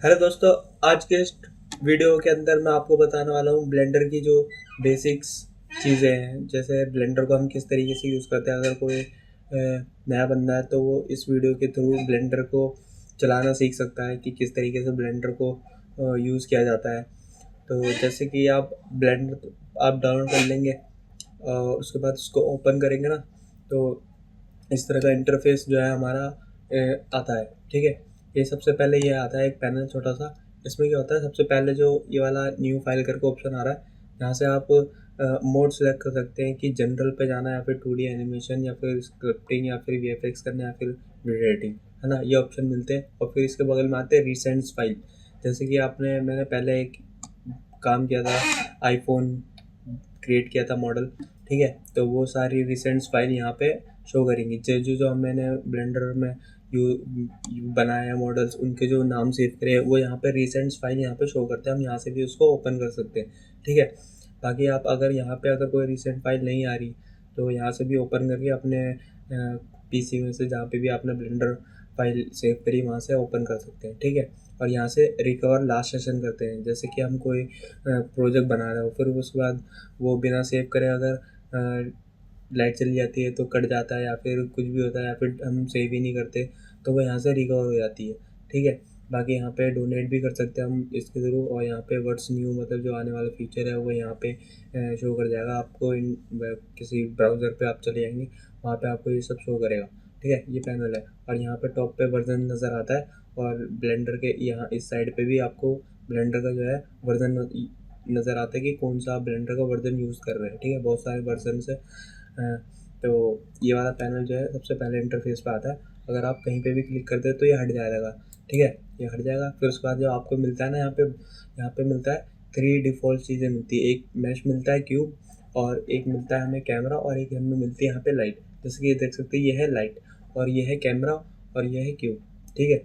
Hello दोस्तों। आज के इस वीडियो के अंदर मैं आपको बताने वाला हूँ ब्लेंडर की जो बेसिक्स चीज़ें हैं। जैसे ब्लेंडर को हम किस तरीके से यूज़ करते हैं। अगर कोई नया बंदा है तो वो इस वीडियो के थ्रू ब्लेंडर को चलाना सीख सकता है कि किस तरीके से ब्लेंडर को यूज़ किया जाता है। तो जैसे कि आप ब्लेंडर आप डाउनलोड कर लेंगे और उसके बाद उसको ओपन करेंगे ना, तो इस तरह का इंटरफेस जो है हमारा आता है। ठीक है, ये सबसे पहले ये आता है एक पैनल छोटा सा। इसमें क्या होता है, सबसे पहले जो ये वाला न्यू फाइल करके ऑप्शन आ रहा है, यहाँ से आप मोड सेलेक्ट कर सकते हैं कि जनरल पे जाना है या फिर 2D एनिमेशन या फिर स्क्रिप्टिंग या फिर VFX करना या फिर वीडियो एडिटिंग, है ना। ये ऑप्शन मिलते हैं और फिर इसके बगल में आते हैं रिसेंट्स फाइल। जैसे कि मैंने पहले एक काम किया था, आईफोन क्रिएट किया था मॉडल। ठीक है, तो वो सारी रिसेंट्स फाइल यहाँ पे शो करेंगी। जो जो जो मैंने ब्लेंडर में बनाया है मॉडल्स, उनके जो नाम सेव करे हैं वो यहाँ पे रिसेंट्स फाइल यहाँ पे शो करते हैं। हम यहाँ से भी उसको ओपन कर सकते हैं। ठीक है, बाकी आप अगर यहाँ पे अगर कोई रिसेंट फाइल नहीं आ रही तो यहाँ से भी ओपन करके अपने PC में से जहाँ पे भी आपने ब्लेंडर फाइल सेव करी वहाँ से ओपन कर सकते हैं। ठीक है, और यहाँ से रिकवर लास्ट सेशन करते हैं। जैसे कि हम कोई प्रोजेक्ट बना रहे हो, फिर उसके बाद वो बिना सेव करे अगर लाइट चली जाती है तो कट जाता है या फिर कुछ भी होता है या फिर हम सेव ही नहीं करते तो वो यहाँ से रिकवर हो जाती है। ठीक है, बाकी यहाँ पे डोनेट भी कर सकते हैं हम इसके थ्रू। और यहाँ पे व्हाट्स न्यू मतलब जो आने वाला फीचर है वो यहाँ पे शो कर जाएगा आपको। किसी ब्राउज़र पे आप चले जाएंगे, वहाँ पे आपको ये सब शो करेगा। ठीक है, ये पैनल है और यहाँ पे टॉप पे वर्जन नज़र आता है और ब्लेंडर के यहाँ इस साइड पे भी आपको ब्लेंडर का जो है वर्जन नज़र आता है कि कौन सा आप ब्लेंडर का वर्जन यूज़ कर रहे हैं। ठीक है, बहुत सारे वर्जन से तो ये वाला पैनल जो है सबसे पहले इंटरफेस पे आता है। अगर आप कहीं पे भी क्लिक करते हैं तो ये हट जाएगा। ठीक है, ये हट जाएगा। फिर उसके बाद जो आपको मिलता है ना, यहाँ पे मिलता है 3 डिफ़ॉल्ट चीज़ें मिलती है। एक मैश मिलता है क्यूब, और एक मिलता है हमें कैमरा, और एक हमें मिलती है यहाँ पे लाइट। जैसे कि ये देख सकते हैं, ये है लाइट और ये है कैमरा और ये है क्यूब। ठीक है,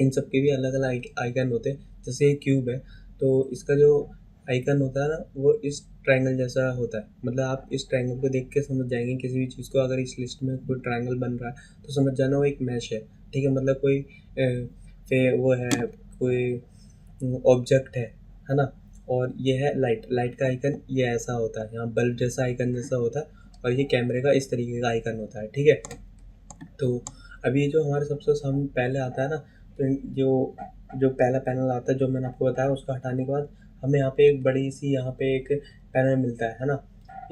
इन सब के भी अलग अलग आइकन होते हैं। जैसे ये क्यूब है तो इसका जो आइकन होता है ना वो इस ट्रायंगल जैसा होता है। मतलब आप इस ट्रायंगल को देख के समझ जाएंगे किसी भी चीज़ को। अगर इस लिस्ट में कोई ट्रायंगल बन रहा है तो समझ जाना वो एक मैश है। ठीक है, मतलब कोई वो है, कोई ऑब्जेक्ट है ना। और ये है लाइट। लाइट का आइकन ये ऐसा होता है, यहाँ बल्ब जैसा आइकन जैसा होता है। और ये कैमरे का इस तरीके का आइकन होता है। ठीक है, तो अभी जो हमारे सबसे सामने पहले आता है ना, तो जो जो पहला पैनल आता है जो मैंने आपको बताया, उसको हटाने के बाद हमें यहाँ पे एक बड़ी सी यहाँ पे एक पैनल मिलता है ना।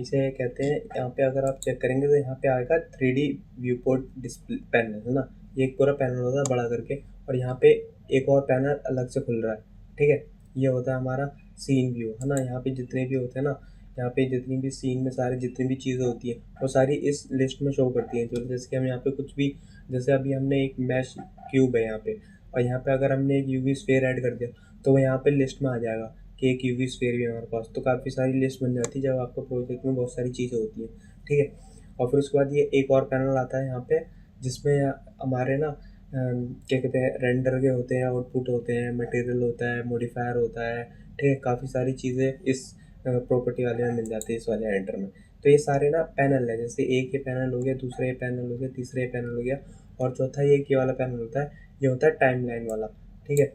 इसे कहते हैं, यहाँ पे अगर आप चेक करेंगे तो यहाँ पे आएगा 3D view port display panel, है ना। ये एक पूरा पैनल होता है बड़ा करके, और यहाँ पे एक और पैनल अलग से खुल रहा है। ठीक है, ये होता है हमारा सीन व्यू, है ना। यहाँ पे जितने भी होते हैं ना, यहाँ पे जितनी भी सीन में सारी जितनी भी चीज़ें होती हैं वो सारी इस लिस्ट में शो करती हैं। जो जैसे कि हम यहाँ पे कुछ भी, जैसे अभी हमने एक मैश क्यूब है यहाँ पे, और यहाँ पे अगर हमने एक यूवी स्फीयर ऐड कर दिया तो वो यहाँ पे लिस्ट में आ जाएगा कि एक यूवी स्फीयर भी है हमारे पास। तो काफ़ी सारी लिस्ट बन जाती है जब आपका प्रोजेक्ट में बहुत सारी चीज़ें होती हैं। ठीक है, और फिर उसके बाद ये एक और पैनल आता है यहाँ पे, जिसमें हमारे ना क्या कहते हैं, रेंडर के होते हैं, आउटपुट होते हैं, मटेरियल होता है, मॉडिफायर होता है। ठीक है, काफ़ी सारी चीज़ें इस प्रॉपर्टी वाले में मिल जाती है, इस वाले एडिटर में। तो ये सारे ना पैनल है। जैसे एक ये पैनल हो गया, दूसरा ये पैनल हो गया, तीसरा ये पैनल हो गया, और चौथा ये वाला पैनल होता है। ये होता है टाइमलाइन वाला। ठीक है,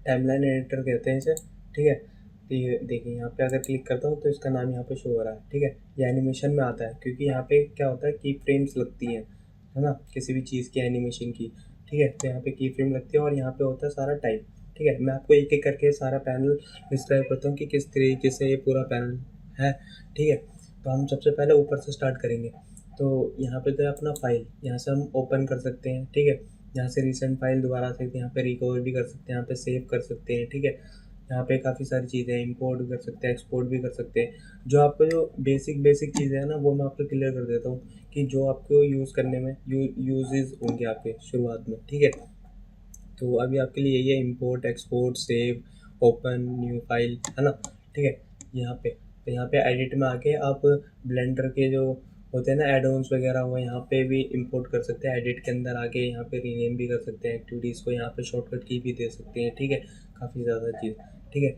टाइमलाइन एडिटर कहते हैं इसे। ठीक है, तो ये देखिए यहाँ पे अगर क्लिक करता हूँ तो इसका नाम यहाँ पे शो हो रहा है। ठीक है, ये एनिमेशन में आता है क्योंकि यहाँ पे क्या होता है, की फ्रेम्स लगती हैं, है ना, किसी भी चीज़ की एनिमेशन की। ठीक है, तो यहाँ पे की फ्रेम लगती है और यहाँ पे होता है सारा टाइम। ठीक है, मैं आपको एक एक करके सारा पैनल डिस्क्राइब करता हूँ कि किस तरीके से ये पूरा पैनल है। ठीक है, तो हम सबसे पहले ऊपर से स्टार्ट करेंगे। तो यहाँ पे तो है अपना फाइल, यहाँ से हम ओपन कर सकते हैं। ठीक है, यहाँ से रिसेंट फाइल दोबारा आ सकते हैं, यहाँ पे रिकवर भी कर सकते हैं, यहाँ पे सेव कर सकते हैं। ठीक है, यहाँ पे काफ़ी सारी चीज़ें हैं, इंपोर्ट कर सकते हैं, एक्सपोर्ट भी कर सकते हैं। जो आपको जो बेसिक बेसिक चीज़ें हैं ना वो मैं आपको क्लियर कर देता हूँ कि जो आपको यूज़ करने में यूजेस होंगे आपके शुरुआत में। ठीक है, तो अभी आपके लिए यही है, import, export, save, open new file, है ना। ठीक है, यहाँ पे तो यहाँ पे एडिट में आके आप ब्लेंडर के जो होते हैं ना एड ऑन्स वगैरह, वो यहाँ पे भी इंपोर्ट कर सकते हैं। एडिट के अंदर आके यहाँ पे रीनेम भी कर सकते हैं एक्टिविटीज़ को, यहाँ पे शॉर्टकट की भी दे सकते हैं। ठीक है, काफ़ी ज़्यादा चीज़। ठीक है,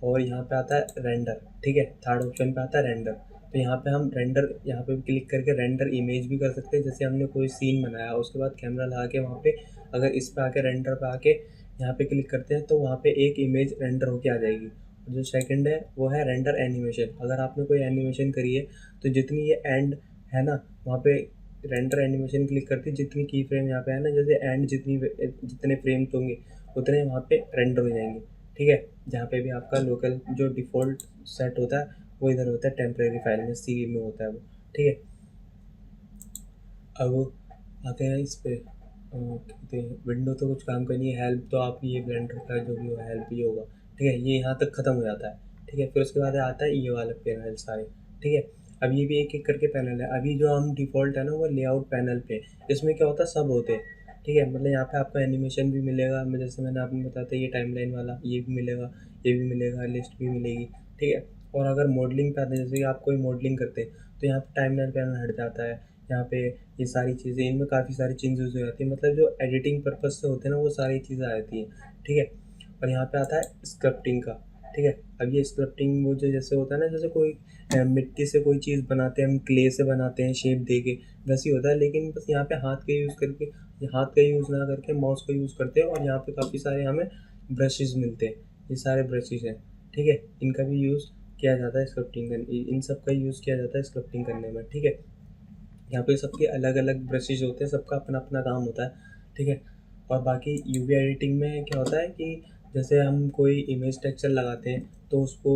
और यहाँ पे आता है रेंडर। ठीक है, थर्ड ऑप्शन पे आता है रेंडर। तो यहाँ पे हम रेंडर, यहाँ पे क्लिक करके रेंडर इमेज भी कर सकते हैं। जैसे हमने कोई सीन बनाया, उसके बाद कैमरा लगा के वहाँ पे अगर इस पे आके रेंडर पे आके यहाँ पे क्लिक करते हैं तो वहाँ पे एक इमेज रेंडर होके आ जाएगी। और जो सेकंड है वो है रेंडर एनिमेशन। अगर आपने कोई एनिमेशन करी है तो जितनी ये एंड है ना, वहाँ पे रेंडर एनिमेशन क्लिक करते जितनी की फ्रेम यहाँ पे है ना, जैसे एंड जितने फ्रेम्स होंगे उतने वहाँ पे रेंडर हो जाएंगे। ठीक है, जहाँ पे भी आपका लोकल जो डिफ़ॉल्ट सेट होता है वो इधर होता है, टेम्परेरी फाइल में सी में होता है वो। ठीक है, अब आते हैं इस पे कहते हैं विंडो तो कुछ काम का नहीं है, हेल्प तो आप ये ब्लेंडर का जो भी हो हेल्प ये होगा। ठीक है, ये यहाँ तक ख़त्म हो जाता है। ठीक है, फिर उसके बाद आता है ये वाला पैनल सारे। ठीक है, अब ये भी एक एक करके पैनल है। अभी जो हम डिफ़ॉल्ट है ना वो लेआउट पैनल पे, इसमें क्या होता है सब होते हैं। ठीक है, मतलब यहाँ पे आपको एनिमेशन भी मिलेगा, मैं जैसे मैंने आपको बताया था ये टाइमलाइन वाला ये भी मिलेगा, ये भी मिलेगा, लिस्ट भी मिलेगी। ठीक है, और अगर मॉडलिंग पे आते हैं, जैसे कि आप कोई मॉडलिंग करते हैं तो यहाँ पे टाइमलाइन पैनल हट जाता है। यहाँ पे ये सारी चीज़ें, इनमें काफ़ी सारी चेंजेस हो जाती है, मतलब जो एडिटिंग पर्पज़ से होते हैं ना वो सारी चीज़ें आ जाती हैं। ठीक है, और यहाँ पे आता है स्क्रप्टिंग का। ठीक है, अब ये स्क्रप्टिंग वो जो जैसे होता है ना, जैसे कोई मिट्टी से कोई चीज़ बनाते हैं, हम क्ले से बनाते हैं शेप दे के, वैसे ही होता है। लेकिन बस यहाँ पे हाथ का यूज़ करके, हाथ का यूज़ ना करके माउस का यूज़ करते हैं, और यहाँ पे काफ़ी सारे हमें ब्रशेज़ मिलते हैं। ये सारे ब्रशेज़ हैं। ठीक है, इनका भी यूज़ किया जाता है स्क्रप्टिंग करने, इन सब का यूज़ किया जाता है स्क्रप्टिंग करने में। ठीक है, यहाँ पे सबके अलग अलग ब्रशेज़ होते हैं, सबका अपना अपना काम होता है। ठीक है, और बाकी यूवी एडिटिंग में क्या होता है कि जैसे हम कोई इमेज टेक्सचर लगाते हैं तो उसको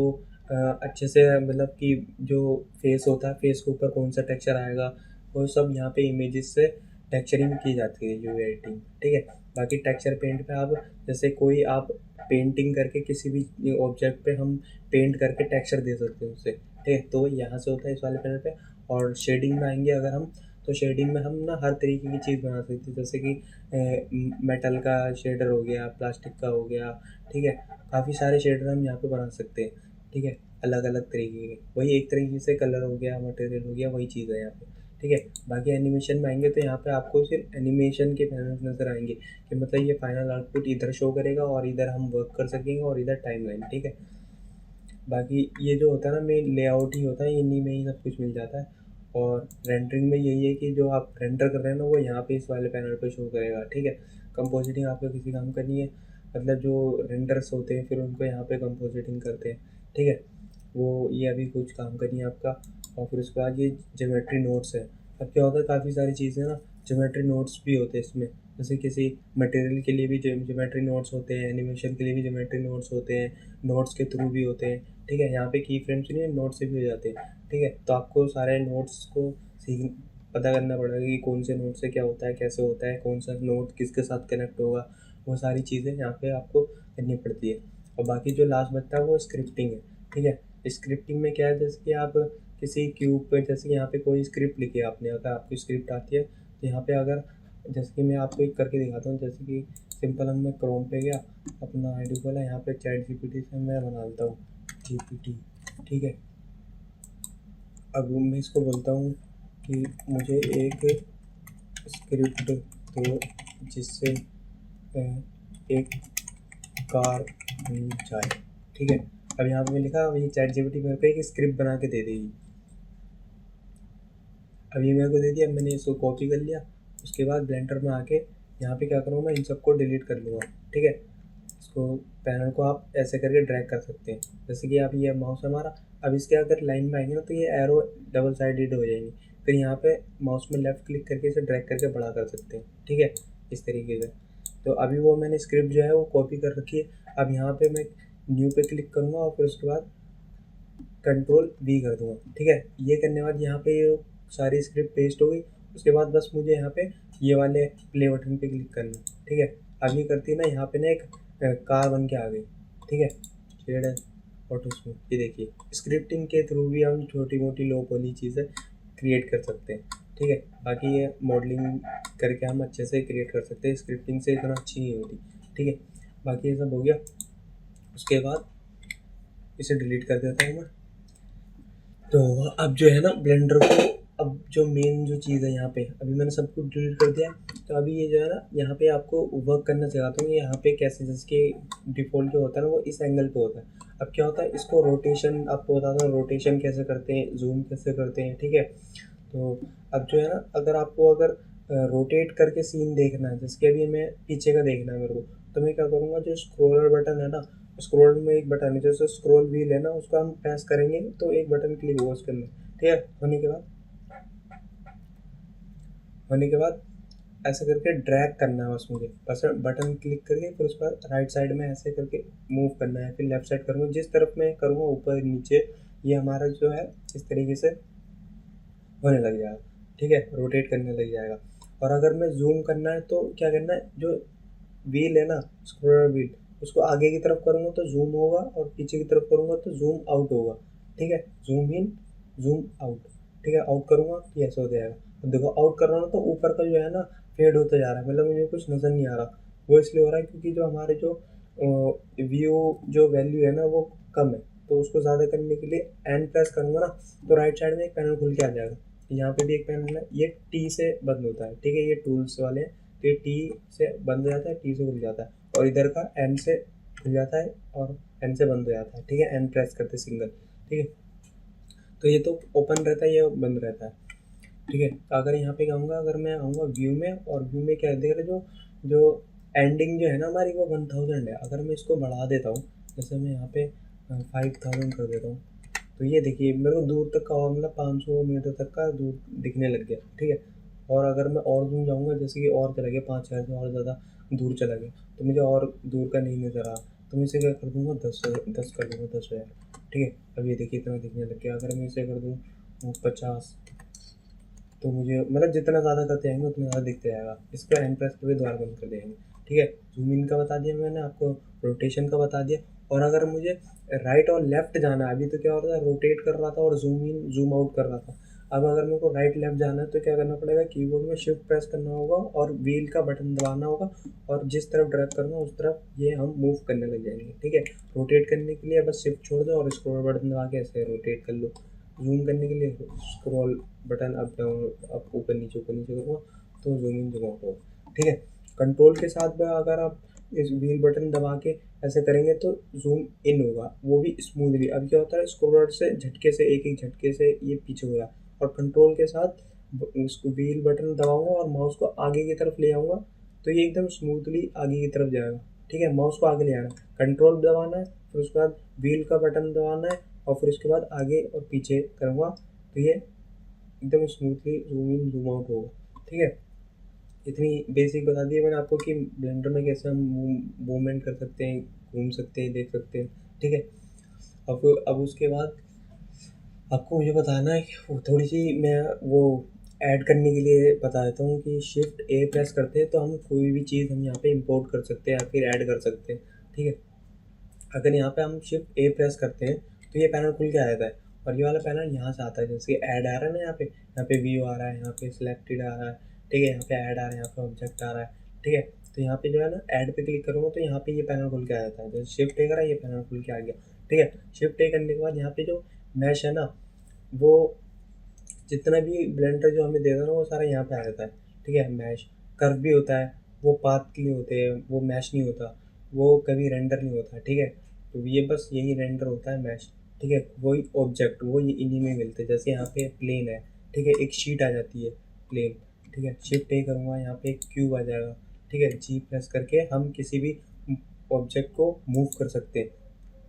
अच्छे से, मतलब कि जो फेस होता है, फेस के ऊपर कौन सा टेक्सचर आएगा, वो सब यहाँ पे इमेजेस से टेक्सचरिंग की जाती है यूवी एडिटिंग। ठीक है, बाकी टेक्सचर पेंट पे आप जैसे कोई आप पेंटिंग करके किसी भी ऑब्जेक्ट पे हम पेंट करके टेक्सचर दे सकते हैं उससे। ठीक है, तो यहाँ से होता है इस वाले पैनल पे। और शेडिंग में आएंगे अगर हम, तो शेडिंग में हम ना हर तरीके की चीज़ बना सकते हैं, जैसे कि मेटल का शेडर हो गया, प्लास्टिक का हो गया। ठीक है, काफ़ी सारे शेडर हम यहाँ पे बना सकते हैं। ठीक है, अलग अलग तरीके के, वही एक तरीके से कलर हो गया, मटेरियल हो गया, वही चीज़ है यहाँ पे। ठीक है, बाकी एनिमेशन में आएंगे तो यहाँ पे आपको सिर्फ एनिमेशन के पैनल नज़र आएंगे, कि मतलब ये फाइनल आउटपुट इधर शो करेगा और इधर हम वर्क कर सकेंगे और इधर टाइमलाइन। ठीक है, बाकी ये जो होता है ना मेन लेआउट ही होता है, इन्हीं में ही सब कुछ मिल जाता है। और रेंडरिंग में यही है कि जो आप रेंडर कर रहे हैं ना वो यहाँ पे इस वाले पैनल पे शो करेगा। ठीक है, कंपोजिटिंग आपको किसी काम का नहीं है, मतलब जो रेंडर्स होते हैं फिर उनको यहाँ पे कंपोजिटिंग करते हैं। ठीक है, वो ये अभी कुछ काम का नहीं है आपका। और फिर उसके बाद ये ज्योमेट्री नोट्स है। अब क्या होता है काफ़ी सारी चीज़ें ना ज्योमेट्री नोट्स भी होते हैं इसमें, जैसे किसी मटेरियल के लिए भी ज्योमेट्री नोट्स होते हैं, एनिमेशन के लिए भी ज्योमेट्री नोट्स होते हैं, नोट्स के थ्रू भी होते हैं। ठीक है, यहाँ पे की फ्रेम्स नहीं है, नोट्स से भी हो जाते हैं। ठीक है, तो आपको सारे नोट्स को सीख पता करना पड़ेगा कि कौन से नोट से क्या होता है, कैसे होता है, कौन सा नोट किसके साथ कनेक्ट होगा, वो सारी चीज़ें यहाँ पे आपको करनी पड़ती है। और बाकी जो लास्ट बचता है वो स्क्रिप्टिंग है। ठीक है, स्क्रिप्टिंग में क्या है, जैसे कि आप किसी क्यूब पे, जैसे कि यहाँ पे कोई स्क्रिप्ट लिखी है आपने, अगर आपकी स्क्रिप्ट आती है तो यहाँ पे अगर, जैसे कि मैं आपको एक करके दिखाता हूँ, जैसे कि सिंपल हम मैं क्रोम पे गया, अपना आईडी खोला, यहाँ पे चैट जीपीटी से मैं बना देता हूँ जीपीटी। ठीक है, अब मैं इसको बोलता हूँ कि मुझे एक स्क्रिप्ट दो जिससे एक कार मिल जाए। ठीक है, अब यहाँ पे मैं लिखा, अब ये चैट जीपीटी मेरे को एक स्क्रिप्ट बना के दे देगी। अब ये मेरे को दे दिया, मैंने इसको कॉपी कर लिया। उसके बाद ब्लेंडर में आके यहाँ पे क्या करूँगा, इन सबको डिलीट कर लूँगा। ठीक है, इसको पैनल को आप ऐसे करके ड्रैग कर सकते हैं, जैसे कि आप ये माउस हमारा, अब इसके अगर लाइन में आएंगे ना तो ये एरो डबल साइडेड हो जाएंगे, फिर यहाँ पे माउस में लेफ़्ट क्लिक करके इसे ड्रैग करके बड़ा कर सकते हैं। ठीक है, इस तरीके से। तो अभी वो मैंने स्क्रिप्ट जो है वो कॉपी कर रखी है। अब यहाँ पे मैं न्यू पे क्लिक करूँगा और फिर उसके बाद कंट्रोल वी कर दूँगा। ठीक है, ये करने के बाद यहाँ पे ये सारी स्क्रिप्ट पेस्ट हो गई। उसके बाद बस मुझे यहाँ पे ये वाले प्ले बटन पे क्लिक करना है। ठीक है, अब ये करती है ना, यहाँ पे ना एक कार बन के आ गई। ठीक है, शेड है ऑटो स्मूथ, ये देखिए स्क्रिप्टिंग के थ्रू भी हम छोटी मोटी लो पोली चीज़ें क्रिएट कर सकते हैं। ठीक है, बाकी ये मॉडलिंग करके हम अच्छे से क्रिएट कर सकते हैं, स्क्रिप्टिंग से इतना अच्छी नहीं होती। ठीक है, बाकी ये सब हो गया। उसके बाद इसे डिलीट कर देता हूँ मैं। तो अब जो है ना ब्लेंडर को, अब जो मेन जो चीज़ है यहाँ पे, अभी मैंने सब कुछ डिलीट कर दिया। तो अभी ये जो है ना यहाँ पे आपको वर्क करना सिखाता हूँ, यहाँ पे कैसे, जिसके डिफ़ॉल्ट जो होता है ना वो इस एंगल पे होता है। अब क्या होता है, इसको रोटेशन आपको बताता हूँ, रोटेशन कैसे करते हैं, जूम कैसे करते हैं। ठीक है, तो अब जो है ना, अगर आपको अगर रोटेट करके सीन देखना है, जैसे कि अभी मैं पीछे का देखना है मेरे को, तो मैं क्या करूँगा, जो स्क्रॉलर बटन है ना, स्क्रॉल में एक बटन है जैसे स्क्रॉल व्हील है ना, उसको हम प्रेस करेंगे तो एक बटन क्लिक होगा उसके अंदर। ठीक है, होने के बाद ऐसे करके ड्रैग करना है बस मुझे, बस बटन क्लिक करके फिर उसके बाद राइट साइड में ऐसे करके मूव करना है, फिर लेफ्ट साइड करूँगा, जिस तरफ मैं करूँगा ऊपर नीचे ये हमारा जो है इस तरीके से होने लग जाएगा। ठीक है, रोटेट करने लग जाएगा। और अगर मैं जूम करना है तो क्या करना है, जो व्हील है ना, स्क्रोलर व्हील, उसको आगे की तरफ करूँगा तो जूम होगा और पीछे की तरफ करूँगा तो जूम आउट होगा। ठीक है, जूम इन जूम आउट। ठीक है, आउट करूँगा तो ऐसा हो जाएगा। अब देखो आउट कर रहा हूँ तो ऊपर का जो है ना फेड होता जा रहा है, मतलब मुझे कुछ नज़र नहीं आ रहा। वो इसलिए हो रहा है क्योंकि जो हमारे जो व्यू जो वैल्यू है ना वो कम है, तो उसको ज़्यादा करने के लिए एंड प्रेस करूँगा ना तो राइट साइड में एक पैनल खुल के आ जाएगा। यहाँ पे भी एक पैनल है, ये टी से बंद होता है। ठीक है, ये टूल्स वाले हैं, तो ये टी से बंद हो जाता है, टी से खुल जाता है, और इधर का एन से खुल जाता है और एन से बंद हो जाता है। ठीक है, एन प्रेस करते सिंगल। ठीक है, तो ये तो ओपन रहता है, ये बंद रहता है। ठीक है, अगर यहाँ पे आऊँगा, अगर मैं आऊँगा व्यू में, और व्यू में क्या देख रहे, जो जो एंडिंग जो है ना हमारी वो 1000 है। अगर मैं इसको बढ़ा देता हूँ, जैसे मैं यहाँ पे 5000 कर देता हूँ, तो ये देखिए मेरे को दूर तक का, मतलब 500 मीटर तक का दूर दिखने लग गया। ठीक है, और अगर मैं और दूर जाऊँगा, जैसे कि और चला गया 5000 से और ज़्यादा दूर चला गया, तो मुझे और दूर का नहीं नज़र आ, तो मैं इसे क्या कर दूँगा, 10 कर दूँगा, 10,000। ठीक है, अब ये देखिए इतना दिखने लग गया। अगर मैं इसे कर दूँ 50, तो मुझे मतलब जितना ज़्यादा करते जाएंगे उतना ज़्यादा दिखते जाएगा। इसका एंड प्रेस करके दोबारा बंद कर देंगे। ठीक है, जूम इन का बता दिया मैंने आपको, रोटेशन का बता दिया। और अगर मुझे राइट और लेफ्ट जाना है, अभी तो क्या हो रहा था, रोटेट कर रहा था और जूम इन जूम आउट कर रहा था। अब अगर मेरे को राइट लेफ्ट जाना है तो क्या करना पड़ेगा, कीबोर्ड में शिफ्ट प्रेस करना होगा और व्हील का बटन दबाना होगा, और जिस तरफ ड्रैग करना उस तरफ ये हम मूव करने लग जाएंगे। ठीक है, रोटेट करने के लिए बस शिफ्ट छोड़ दो और स्क्रॉल बटन दबा के ऐसे रोटेट कर लो। जूम करने के लिए scroll button up down, up ऊपर नीचे करूँगा तो जूम इन जूम आउट होगा। ठीक है, कंट्रोल के साथ में अगर आप इस व्हील बटन दबा के ऐसे करेंगे तो जूम इन होगा, वो भी स्मूथली। अब क्या होता है, स्क्रॉलर से झटके से, एक एक झटके से ये पीछे हो रहा है, और कंट्रोल के साथ उसको व्हील बटन दबाऊंगा और माउस को आगे की तरफ ले आऊँगा तो ये एकदम स्मूथली आगे की तरफ जाएगा। ठीक है, माउस को आगे ले आना, कंट्रोल दबाना है, फिर उसके बाद व्हील का बटन दबाना है, और फिर उसके बाद आगे और पीछे करूँगा तो ये एकदम smoothly zoom in zoom out होगा। ठीक है, इतनी बेसिक बता दी है मैंने आपको कि ब्लेंडर में कैसे हम मूवमेंट कर सकते हैं, घूम सकते हैं, देख सकते हैं। ठीक है, अब उसके बाद आपको मुझे बताना है कि वो थोड़ी सी मैं वो ऐड करने के लिए बता देता हूँ कि शिफ्ट ए प्रेस करते हैं तो हम कोई भी चीज़ हम यहाँ पे इंपोर्ट कर सकते हैं या फिर ऐड कर सकते हैं। ठीक है, अगर यहाँ पे हम शिफ्ट ए प्रेस करते हैं तो ये पैनल खुल के आ जाता है, और ये वाला पैनल यहाँ से आता है, जैसे ऐड आ रहा है ना, यहाँ पे व्यू आ रहा है, यहाँ पे सिलेक्टेड आ रहा है। ठीक है, यहाँ पे ऐड आ रहा है, यहाँ पे ऑब्जेक्ट आ रहा है। ठीक है, तो यहाँ पे जो है ना ऐड पे क्लिक करूँगा तो यहाँ पे ये पैनल खुल के आ जाता है, जैसे शिफ्ट ए करा ये पैनल खुल के आ गया। ठीक है, शिफ्ट ए करने के बाद यहाँ पे जो मैश है ना, वो जितना भी ब्लेंडर जो हमें देगा ना वो सारा यहाँ पे आ जाता है। ठीक है, मैश कर्व भी होता है, वो पाथ के लिए होते हैं, वो मैश नहीं होता, वो कभी रेंडर नहीं होता। ठीक है, तो ये बस यही रेंडर होता है, मैश। ठीक है, वही ऑब्जेक्ट वो ये इन्हीं में मिलते हैं, जैसे यहाँ पे प्लेन है। ठीक है, एक शीट आ जाती है प्लेन। ठीक है, शिफ्ट ए करूँगा, यहाँ पे एक क्यूब आ जाएगा। ठीक है, जी प्रेस करके हम किसी भी ऑब्जेक्ट को मूव कर सकते हैं।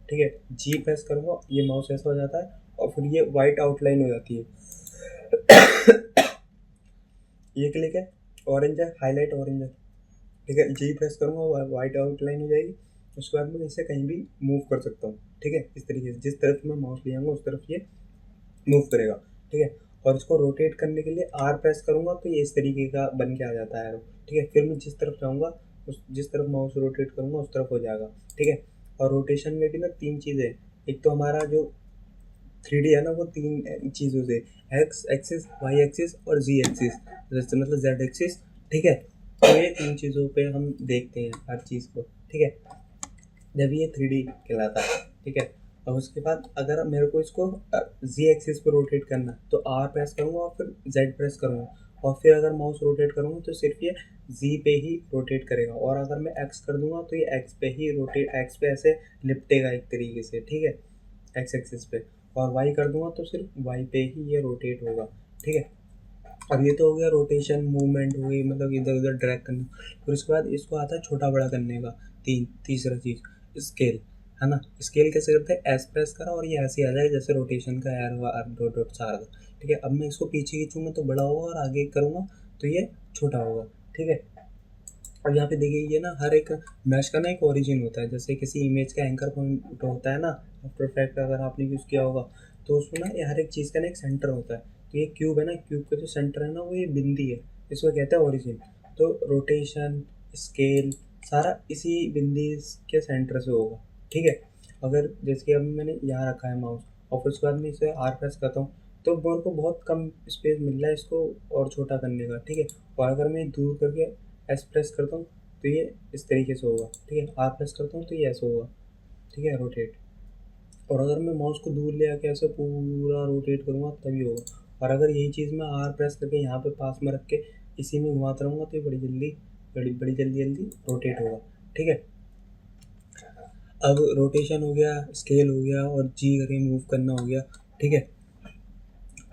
ठीक है, जी प्रेस करूँगा, ये माउस ऐसा हो जाता है और फिर ये वाइट आउटलाइन हो जाती है। ये क्लिक है, ऑरेंज है, हाईलाइट ऑरेंज है। ठीक है, जी प्रेस करूँगा, वाइट आउटलाइन हो जाएगी। उसके बाद मैं इसे कहीं भी मूव कर सकता हूँ। ठीक है, इस तरीके से जिस तरफ मैं माउस ले आऊँगा उस तरफ ये मूव करेगा। ठीक है, और इसको रोटेट करने के लिए आर प्रेस करूँगा तो ये इस तरीके का बन के आ जाता है एरो। ठीक है, फिर मैं जिस तरफ चाहूँगा उस जिस तरफ माउस रोटेट करूँगा उस तरफ हो जाएगा। ठीक है, और रोटेशन में भी ना 3 चीज़ें, एक तो हमारा जो 3D है ना वो 3 चीज़ों से, एक्स एक्सिस, वाई एक्सिस और जी एक्सिस, जैसे मतलब जेड एक्सिस। ठीक है, तो ये 3 चीज़ों पे हम देखते हैं हर चीज़ को। ठीक है, जब ये 3D कहलाता है। ठीक है, और उसके बाद अगर मेरे को इसको जी एक्सिस पर रोटेट करना है तो आर प्रेस करूँगा और फिर जेड प्रेस करूँगा, और फिर अगर माउस रोटेट करूँगा तो सिर्फ ये जी पे ही रोटेट करेगा, और अगर मैं एक्स कर दूंगा तो ये एक्स पे ही रोटेट, एक्स पे ऐसे लिपटेगा एक तरीके से। ठीक है, एक्स एक्सिस पे, और वाई कर दूंगा तो सिर्फ वाई पे ही ये रोटेट होगा। ठीक है, अब ये तो हो गया रोटेशन, मूवमेंट हो गई, मतलब इधर उधर ड्रैग करना। फिर उसके बाद इसको आता है छोटा बड़ा करने का। तीसरा चीज़ स्केल, है ना। स्केल कैसे करते हैं, एस प्रेस करा और ये ऐसे आ जाए जैसे रोटेशन का एरो डॉट डॉट सा आ गया, ठीक है। अब मैं इसको पीछे खींचूंगा तो बड़ा होगा और आगे करूँगा तो ये छोटा होगा, ठीक है। अब यहाँ पे देखिए ये ना हर एक मैश का ना एक ओरिजिन होता है, जैसे किसी इमेज का एंकर पॉइंट होता है ना, आफ्टर इफेक्ट अगर आपने यूज़ किया होगा तो उसमें ना ये हर एक चीज़ का ना एक सेंटर होता है। तो ये क्यूब है ना, क्यूब का जो सेंटर है ना वो ये बिंदी है, इसको कहते हैं ओरिजिन। तो रोटेशन, स्केल सारा इसी बिंदी के सेंटर से होगा, ठीक है। अगर जैसे कि अभी मैंने यहाँ रखा है माउस और फिर उसके बाद मैं इसे आर प्रेस करता हूँ तो मेरे को बहुत कम स्पेस मिल रहा है इसको और छोटा करने का, ठीक है। और अगर मैं दूर करके एस प्रेस करता हूँ तो ये इस तरीके से होगा, ठीक है। आर प्रेस करता हूँ तो ये ऐसे होगा, ठीक है, रोटेट। और अगर मैं माउस को दूर ले आके ऐसे पूरा रोटेट करूँगा तभी होगा। और अगर यही चीज़ मैं आर प्रेस करके यहाँ पे पास में रख के इसी में घुमाता रहूँगा तो ये बड़ी जल्दी जल्दी रोटेट होगा, ठीक है। अब रोटेशन हो गया, स्केल हो गया और जी करके मूव करना हो गया, ठीक है।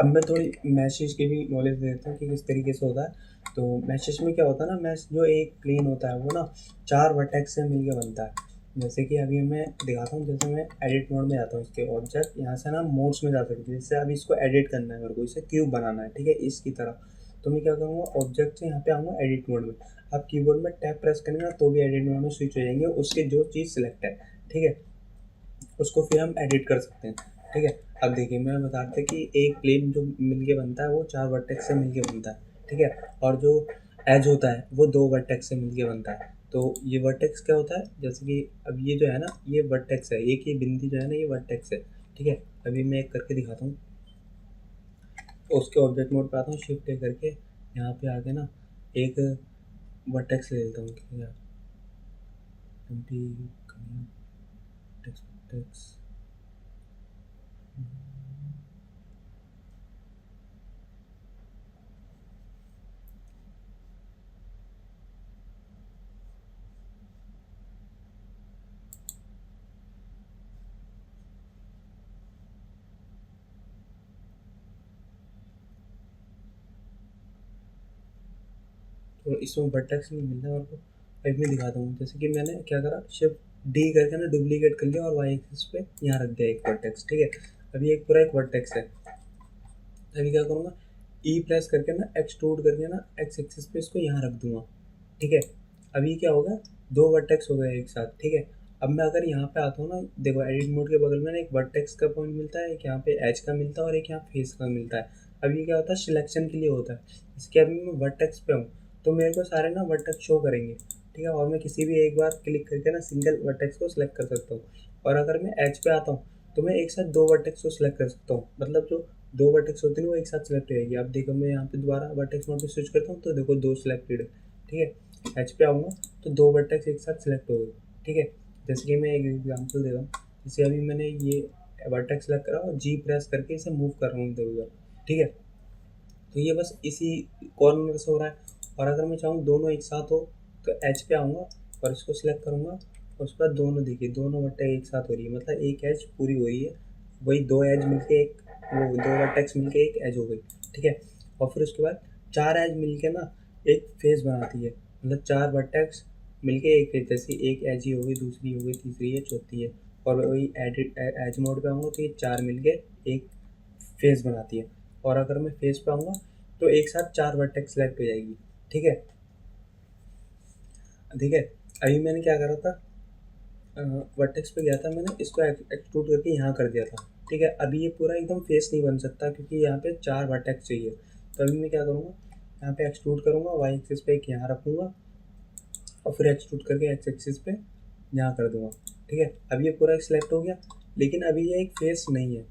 अब मैं थोड़ी मैशेज की भी नॉलेज देता हूँ कि किस तरीके से होता है। तो मैशेज में क्या होता है ना, मैश जो एक प्लेन होता है वो ना 4 वर्टेक्स से मिलके बनता है। जैसे कि अभी मैं दिखाता हूँ, जैसे मैं एडिट मोड में जाता हूँ, इसके ऑब्जेक्ट यहाँ से ना मोड्स में जा सकते हैं। जैसे अभी इसको एडिट करना है मेरे को, इसे क्यूब बनाना है, ठीक है, इसकी तरह। तो मैं क्या करूँगा, ऑब्जेक्ट से यहाँ पे आऊँगा एडिट मोड में। आप कीबोर्ड में टैप प्रेस करेंगे तो भी एडिट मोड में स्विच हो जाएंगे, उसके जो चीज़ सिलेक्ट है, ठीक है, उसको फिर हम एडिट कर सकते हैं, ठीक है। अब देखिए मैं बताते हैं कि एक प्लेन जो मिलके बनता है वो 4 वर्टेक्स से मिलके बनता है, ठीक है। और जो एज होता है वो 2 वर्टेक्स से मिलके बनता है। तो ये वर्टेक्स क्या होता है, जैसे कि अब ये जो है ना ये वर्टेक्स है, एक ही बिंदी जो है ना ये वर्टेक्स है, ठीक है। अभी मैं एक करके दिखाता हूँ, उसके ऑब्जेक्ट मोड पे आता हूँ, शिफ्ट करके यहाँ पे आके ना एक वर्टेक्स ले लेता हूँ, ठीक है। वर्टेक्स तो इसमें वर्टेक्स नहीं मिल रहा है मेरे को। अभी मैं दिखाता हूँ, जैसे कि मैंने क्या करा, शिफ्ट डी करके ना डुप्लीकेट कर लिया और वाई एक्सिस पे यहाँ रख दिया एक वर्टेक्स, ठीक है। अभी एक पूरा एक वर्टेक्स है। अभी क्या करूँगा, ई प्रेस करके ना एक्सट्रूड करके ना एक्स एक्सिस पे इसको यहाँ रख दूंगा, ठीक है। अभी क्या होगा, 2 वर्टेक्स हो गए एक साथ, ठीक है। अब मैं अगर यहाँ पे आता हूँ ना, देखो एडिट मोड के बगल में ना एक वर्टेक्स का पॉइंट मिलता है, एक यहाँ पे एज का मिलता है और एक यहाँ फेस का मिलता है। अब ये क्या होता है, सिलेक्शन के लिए होता है। इसके अभी मैं वर्टेक्स पे हूँ तो मेरे को सारे ना वर्टेक्स शो करेंगे, ठीक है। और मैं किसी भी एक बार क्लिक करके ना सिंगल वर्टेक्स को सिलेक्ट कर सकता हूँ। और अगर मैं एज पे आता हूँ तो मैं एक साथ 2 वर्टेक्स को सिलेक्ट कर सकता हूँ, मतलब जो 2 वर्टेक्स होते हैं वो एक साथ सिलेक्ट हो जाएगी। अब देखो मैं यहाँ पे दोबारा वर्टेक्स मोड पे स्विच करता हूँ तो देखो 2 सिलेक्टेड है, ठीक है। एच पे आऊँगा तो 2 वर्टेक्स एक साथ सिलेक्ट हो गए, ठीक है। जैसे कि मैं एक एग्जांपल दे रहा हूँ, जैसे अभी मैंने ये वर्टेक्स सेलेक्ट करा और जी प्रेस करके इसे मूव कर रहा हूँ इधर उधर, ठीक है। तो ये बस इसी कॉर्नर से हो रहा है। और अगर मैं चाहूँ दोनों एक साथ हो तो एच पे आऊँगा और इसको सिलेक्ट करूँगा और उसके बाद दोनों देखिए दोनों वर्टेक्स एक साथ हो रही है, मतलब एक एज पूरी हो रही है। वही 2 एज मिलके एक, वो 2 वर्टेक्स मिलके एक एज हो गई, ठीक है। और फिर उसके बाद 4 एज मिलके ना एक फेस बनाती है, मतलब 4 वर्टेक्स मिलके एक फेस, जैसे एक एज ही हो गई, दूसरी हो गई, तीसरी है, चौथी है। और वही एडिट एज मोड पे आऊँगा तो ये 4 मिलके एक फेस बनाती है। और अगर मैं फेस पे आऊँगा तो एक साथ 4 वर्टेक्स सेलेक्ट हो जाएगी, ठीक है, ठीक है। अभी मैंने क्या करा था, वर्टेक्स पे गया था, मैंने इसको एक्सट्रूड करके यहाँ कर दिया था, ठीक है। अभी ये पूरा एकदम फेस नहीं बन सकता क्योंकि यहाँ पे 4 वर्टेक्स चाहिए। तो अभी मैं क्या करूँगा, यहाँ पे एक्सट्रूड करूँगा, वाई एक्सिस पे एक यहाँ रखूँगा और फिर एक्सट्रूड करके एक्स एक्सिस पे यहाँ कर दूँगा, ठीक है। अब ये पूरा सेलेक्ट हो गया, लेकिन अभी ये एक फेस नहीं है।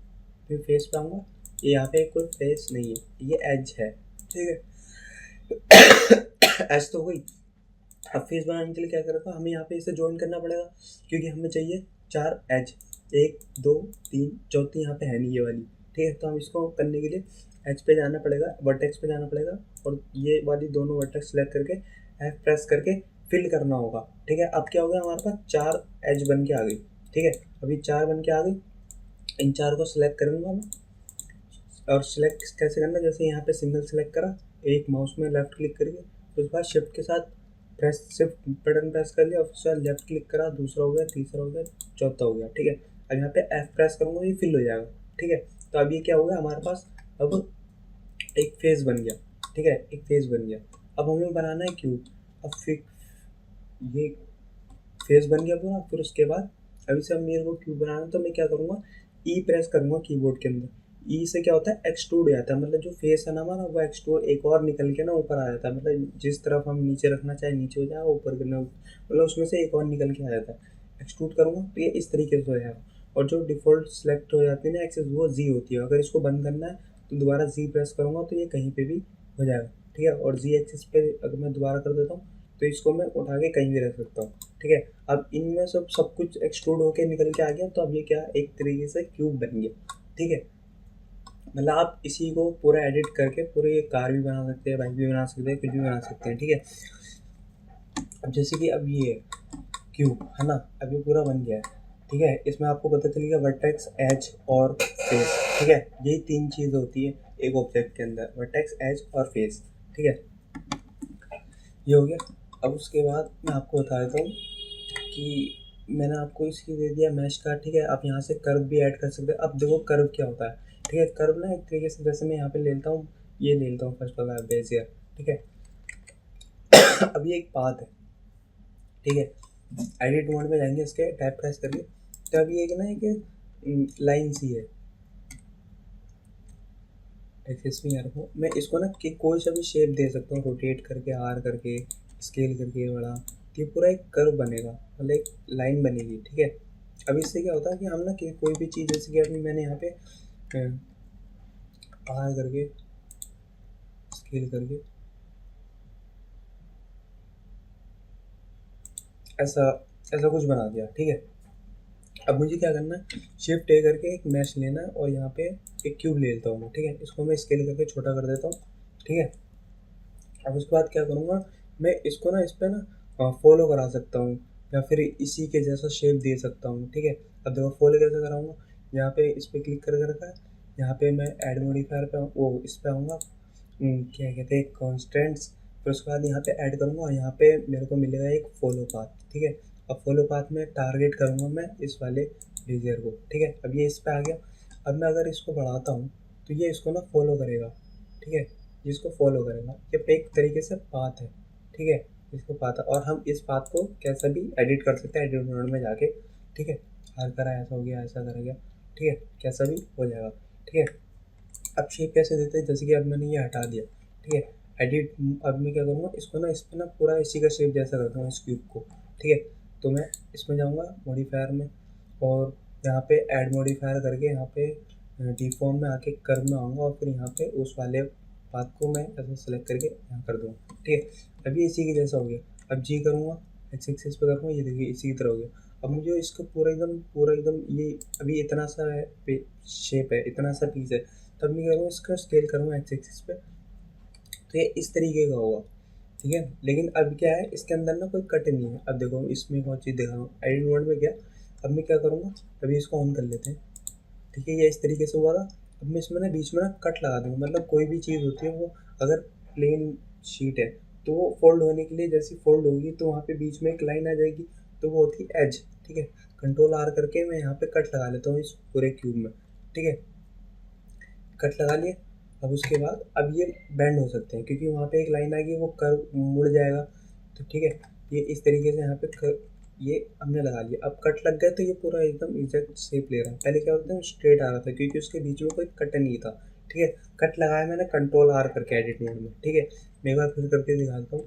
फिर फेस पे आऊँगा, ये यहाँ पे कोई फेस नहीं है, ये एज है, ठीक है। एज तो हुई। अब फेस बनाने के लिए क्या करेगा, हमें यहाँ पे इसे ज्वाइन करना पड़ेगा क्योंकि हमें चाहिए 4 एज, 1 2 3, चौथी यहाँ पे है नहीं ये वाली, ठीक है। तो हम इसको करने के लिए एज पे जाना पड़ेगा, वर्टेक्स पे जाना पड़ेगा और ये वाली दोनों वर्टेक्स सेलेक्ट करके एफ प्रेस करके फिल करना होगा, ठीक है। अब क्या हो गया, हमारे पास 4 एज बन के आ गई, ठीक है। अभी 4 बन के आ गई, इन 4 को सिलेक्ट करूँगा मैं। और सिलेक्ट कैसे करना, जैसे यहाँ पे सिंगल सेलेक्ट करा, एक माउस में लेफ्ट क्लिक करके उसके बाद शिफ्ट के साथ प्रेस शिफ्ट बटन प्रेस कर लिया और उसके बाद लेफ्ट क्लिक करा, दूसरा हो गया, तीसरा हो गया, चौथा हो गया, ठीक है। अब यहाँ पे F प्रेस करूँगा, ये फिल हो जाएगा, ठीक है। तो अब ये क्या हो गया हमारे पास, अब एक फेस बन गया, ठीक है, एक फेस बन गया। अब हमें बनाना है क्यूब। अब फिर ये फेस बन गया पूरा। फिर उसके बाद अभी से अब मेरे को क्यूब बनाना है, तो मैं क्या करूँगा, ई प्रेस करूँगा कीबोर्ड के अंदर। ई से क्या होता है, एक्सट्रूड हो जाता है, मतलब जो फेस है ना हमारा वो एक्सट्रूड एक और निकल के ना ऊपर आ जाता है, मतलब जिस तरफ हम नीचे रखना चाहे नीचे हो जाएगा, ऊपर करना मतलब उसमें से एक और निकल के आ जाता है। एक्सट्रूड करूँगा तो ये इस तरीके से हो जाएगा। और जो डिफ़ॉल्ट सेलेक्ट हो जाती है ना एक्सेस, वो जी होती है। अगर इसको बंद करना है तो दोबारा जी प्रेस करूँगा तो ये कहीं पे भी हो जाएगा, ठीक है। और जी एक्सेस पे अगर मैं दोबारा कर देता हूँ तो इसको मैं उठा के कहीं भी रख सकता हूँ, ठीक है। अब इनमें सब कुछ एक्सट्रूड होके निकल के आ गया, तो अब ये क्या एक तरीके से क्यूब बन गया, ठीक है। मतलब आप इसी को पूरा एडिट करके पूरे ये कार भी बना सकते हैं, बाइक भी बना सकते हैं, कुछ भी बना सकते हैं, ठीक है। अब जैसे कि अब ये क्यूब है ना, अब ये पूरा बन गया है, ठीक है। इसमें आपको पता चलेगा वर्टेक्स, एज और फेस, ठीक है। यही तीन चीज़ होती है एक ऑब्जेक्ट के अंदर, वर्टेक्स, एज और फेस, ठीक है। ये हो गया। अब उसके बाद मैं आपको बता देता हूँ कि मैंने आपको इसकी दे दिया मैश का, ठीक है। आप यहाँ से कर्व भी ऐड कर सकते हैं। अब देखो कर्व क्या होता है, ठीक है। कर्व ना एक तरीके से, जैसे मैं यहाँ पे ले लेता हूँ, ये ले लेता हूँ फर्स्ट वाला बेजियर, ठीक है। अब ये एक पाथ है, ठीक है। एडिट मोड में जाएंगे, इसके टैप प्रेस करके, तो अब ये ना एक लाइन सी है, एक्सेस में रखूँ मैं इसको ना कि कोई सा भी शेप दे सकता हूँ, रोटेट करके, आर करके, स्केल करके बड़ा, तो ये पूरा एक कर्व बनेगा, मतलब एक लाइन बनेगी, ठीक है। अब इससे क्या होता है कि हम ना कि कोई भी चीज़, जैसे कि अभी मैंने यहाँ पे आर करके, स्केल करके ऐसा ऐसा कुछ बना दिया, ठीक है। अब मुझे क्या करना है, शिफ्ट ए करके एक मैश लेना है और यहाँ पे एक क्यूब ले लेता हूँ मैं, ठीक है। इसको मैं स्केल करके छोटा कर देता हूँ, ठीक है। अब उसके बाद क्या करूँगा, मैं इसको ना इस पर ना फॉलो करा सकता हूँ, या फिर इसी के जैसा शेप दे सकता हूँ, ठीक है। अब देखो फॉलो कैसे कराऊँगा, यहाँ पे इस पर क्लिक कर रखा है, यहाँ पे मैं ऐड मॉडिफायर पे वो इस पे आऊँगा, क्या कहते हैं, कॉन्स्टेंट्स। फिर उसके बाद यहाँ पे ऐड करूँगा और यहाँ पे मेरे को मिलेगा एक फॉलो पाथ, ठीक है। अब फॉलो पाथ में टारगेट करूँगा मैं इस वाले लेजर को, ठीक है। अब ये इस पे आ गया। अब मैं अगर इसको बढ़ाता हूँ तो ये इसको ना फॉलो करेगा, ठीक है। जिसको फॉलो करेगा, ये एक तरीके से पाथ है, ठीक है। इसको पाथ है और हम इस पाथ को कैसा भी एडिट कर सकते हैं एडिट मोड में जाके, ठीक है। हर करा ऐसा हो गया, ऐसा करा गया, ठीक है, कैसा भी हो जाएगा, ठीक है। अब शेप कैसे देते हैं, जैसे कि अब मैंने ये हटा दिया, ठीक है। एडिट, अब मैं क्या करूँगा, इसको ना इस पर ना पूरा इसी का शेप जैसा करता हूँ इस क्यूब को, ठीक है। तो मैं इसमें जाऊँगा मॉडिफायर में और यहाँ पे ऐड मॉडिफायर करके यहाँ पे डिफॉर्म में आके कर्व में आऊँगा और फिर यहाँ पे उस वाले पाथ को मैं ऐसे सेलेक्ट करके यहाँ कर दूँगा, ठीक है। अभी इसी के जैसा हो गया। अब जी करूँगा, एक्स एक्सिस पे करूँगा, ये देखिए इसी की तरह हो गया। अब मुझे इसका पूरा एकदम ये अभी इतना सा है शेप है, इतना सा पीस है, तब मैं करूँगा इसका स्केल करूँगा एक्स एक्सिस पे, तो ये इस तरीके का होगा, ठीक है। लेकिन अब क्या है, इसके अंदर ना कोई कट नहीं है। अब देखो इसमें कौन चीज़ दिखा रहा हूँ, एडिट मोड में गया। अब मैं क्या करूँगा, अभी इसको ऑन कर लेते हैं, ठीक है। ये इस तरीके से हुआ था। अब मैं इसमें ना बीच में ना कट लगा दूँगा, मतलब कोई भी चीज़ होती है वो अगर प्लेन शीट है तो वो फोल्ड होने के लिए जैसी फोल्ड होगी तो वहाँ पे बीच में एक लाइन आ जाएगी, तो वो होती है एज, ठीक है। कंट्रोल आर करके मैं यहाँ पे कट लगा लेता हूँ इस पूरे क्यूब में, ठीक है। कट लगा लिए। अब उसके बाद अब ये बेंड हो सकते हैं क्योंकि वहाँ पे एक लाइन आएगी, वो कर्व मुड़ जाएगा, तो ठीक है। ये इस तरीके से यहाँ पे ये हमने लगा लिया। अब कट लग गया तो ये पूरा एकदम एग्जैक्ट शेप ले रहा है। पहले क्या होता है, स्ट्रेट आ रहा था क्योंकि उसके बीच में कोई कट नहीं था, ठीक है। कट लगाया मैंने कंट्रोल आर करके एडिट मोड में, ठीक है। मैं एक बार फिर करके दिखाता हूँ।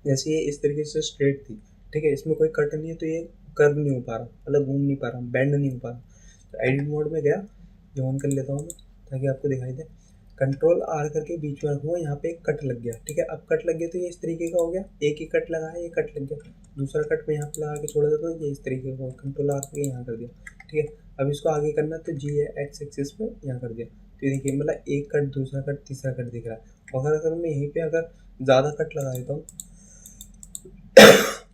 जैसे ये इस तरीके से स्ट्रेट थी, ठीक है, इसमें कोई कट नहीं है, तो ये कर्व नहीं हो पा रहा, मतलब घूम नहीं पा रहा, बेंड नहीं हो पा रहा। तो एडिट मोड में गया, ये ऑन कर लेता हूँ मैं ताकि आपको दिखाई दे। कंट्रोल आर करके बीच में रखूँगा, यहाँ पे एक कट लग गया, ठीक है। अब कट लग गया तो ये इस तरीके का हो गया, एक ही कट लगा है, ये कट लग गया। दूसरा कट मैं यहाँ पे लगा के छोड़ देता हूँ, ये इस तरीके का, कंट्रोल आर करके यहाँ कर दिया, ठीक है। अब इसको आगे करना तो जी है एक्स एक्सिस पे यहाँ कर दिया, तो देखिए मतलब एक कट, दूसरा कट, तीसरा कट दिख रहा है। अगर मैं यहीं पे अगर ज़्यादा कट लगा देता हूँ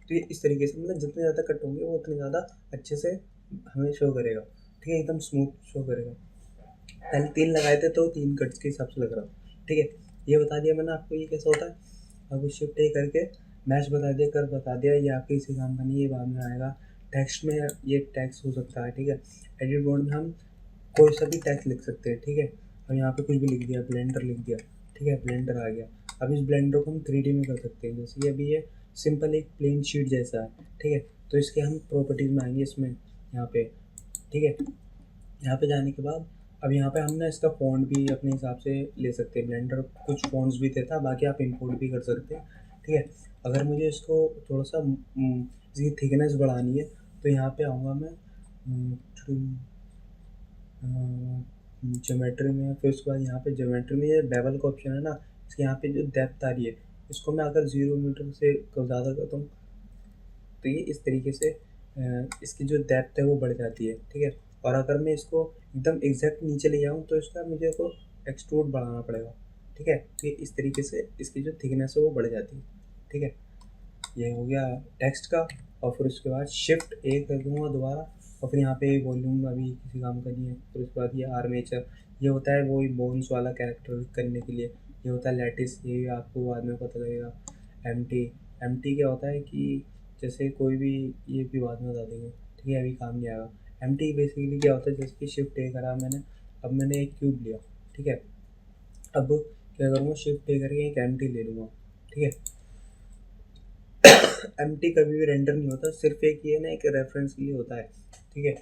तो ये इस तरीके से, मतलब जितने ज़्यादा कट होंगे वो उतने ज़्यादा अच्छे से हमें शो करेगा, ठीक है, एकदम स्मूथ शो करेगा। पहले 3 लगाए थे तो 3 कट्स के हिसाब से लग रहा, ठीक है। ये बता दिया मैंने आपको ये कैसा होता है। अब शिफ्ट ए करके मैच बता दिया, कर बता दिया, ये आपके किसी काम का नहीं है, ये बाद में आएगा। टेक्स्ट में ये टेक्स्ट हो सकता है, ठीक है। एडिट मोड में हम कोई सा भी टेक्स्ट लिख सकते हैं, ठीक है। अब यहाँ पे कुछ भी लिख दिया, ब्लेंडर लिख दिया, ठीक है, ब्लेंडर आ गया। अब इस ब्लेंडर को हम 3D में कर सकते हैं, जैसे कि अभी ये सिंपल एक प्लेन शीट जैसा है, ठीक है। तो इसके हम प्रॉपर्टीज में आएंगे, इसमें यहाँ पे, ठीक है। यहाँ पे जाने के बाद अब यहाँ पे हम ना इसका फ़ॉन्ट भी अपने हिसाब से ले सकते हैं। ब्लेंडर कुछ फ़ॉन्ट्स भी देता है, बाकी आप इंपोर्ट भी कर सकते हैं, ठीक है। अगर मुझे इसको थोड़ा सा इसकी थिकनेस बढ़ानी है तो यहाँ पे आऊँगा मैं ज्योमेट्री में, फिर उसके बाद यहाँ पे ज्योमेट्री में ये बेवल का ऑप्शन है ना, इसके यहाँ पे जो डेप्थ आ रही है, इसको मैं अगर 0 मीटर से ज़्यादा करता हूँ तो ये इस तरीके से इसकी जो डेप्थ है वो बढ़ जाती है, ठीक है। और अगर मैं इसको एकदम एग्जैक्ट नीचे ले जाऊँ तो इसका मुझे को एक्सट्रूड बढ़ाना पड़ेगा, ठीक है। तो ये इस तरीके से इसकी जो थिकनेस है वो बढ़ जाती है, ठीक है। ये हो गया टेक्स्ट का। और फिर उसके बाद शिफ्ट ए कर दूँगा दोबारा, और फिर यहाँ पे वॉल्यूम अभी किसी काम का नहीं है। फिर उसके बाद ये आर्मेचर, ये होता है वही बोन्स वाला कैरेक्टर करने के लिए। ये होता है लैटिस, ये आपको बाद में पता लगेगा। एम टी क्या होता है कि जैसे कोई भी, ये भी बाद में बता देंगे, ठीक है, अभी काम नहीं आएगा। एम टी बेसिकली क्या होता है, जैसे कि शिफ्ट ए करा मैंने, अब मैंने एक क्यूब लिया, ठीक है। अब क्या करूँगा, शिफ्ट ए करके एक एम टी ले लूँगा, ठीक है। एम टी कभी भी रेंडर नहीं होता, सिर्फ एक ये ना एक रेफरेंस के लिए होता है, ठीक है।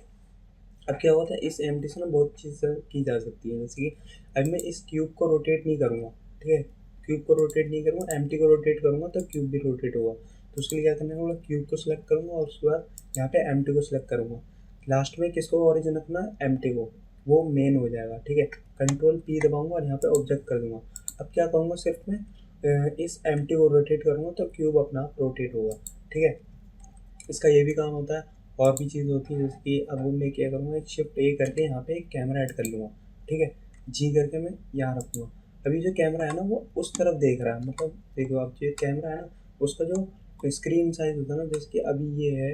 अब क्या होता है, इस एम टी से ना बहुत चीज़ें की जा सकती है, जैसे कि अब मैं इस क्यूब को रोटेट नहीं करूँगा, ठीक है। क्यूब को रोटेट नहीं करूँगा, एम टी को रोटेट करूँगा तो क्यूब भी रोटेट होगा। तो उसके लिए क्या करना है, क्यूब को सिलेक्ट करूँगा और उसके बाद यहाँ पे एम टी को सिलेक्ट करूँगा। लास्ट में किसको ओरिजिन रखना है, एम टी को, वो मेन हो जाएगा, ठीक है। कंट्रोल पी दबाऊंगा और यहाँ पे ऑब्जेक्ट कर दूंगा। अब क्या कहूँगा, सिर्फ मैं इस एम टी को रोटेट करूँगा तो क्यूब अपना आप रोटेट होगा, ठीक है। इसका ये भी काम होता है। और भी चीज़ होती है, जैसे कि अब मैं क्या करूँगा, एक शिफ्ट ए करके यहाँ पे एक कैमरा ऐड कर लूँगा, ठीक है। जी करके मैं यहाँ रखूँगा। अभी जो कैमरा है ना वो उस तरफ देख रहा है, मतलब देखो अब जो कैमरा है ना उसका जो स्क्रीन साइज होता है ना, जैसे कि अभी ये है,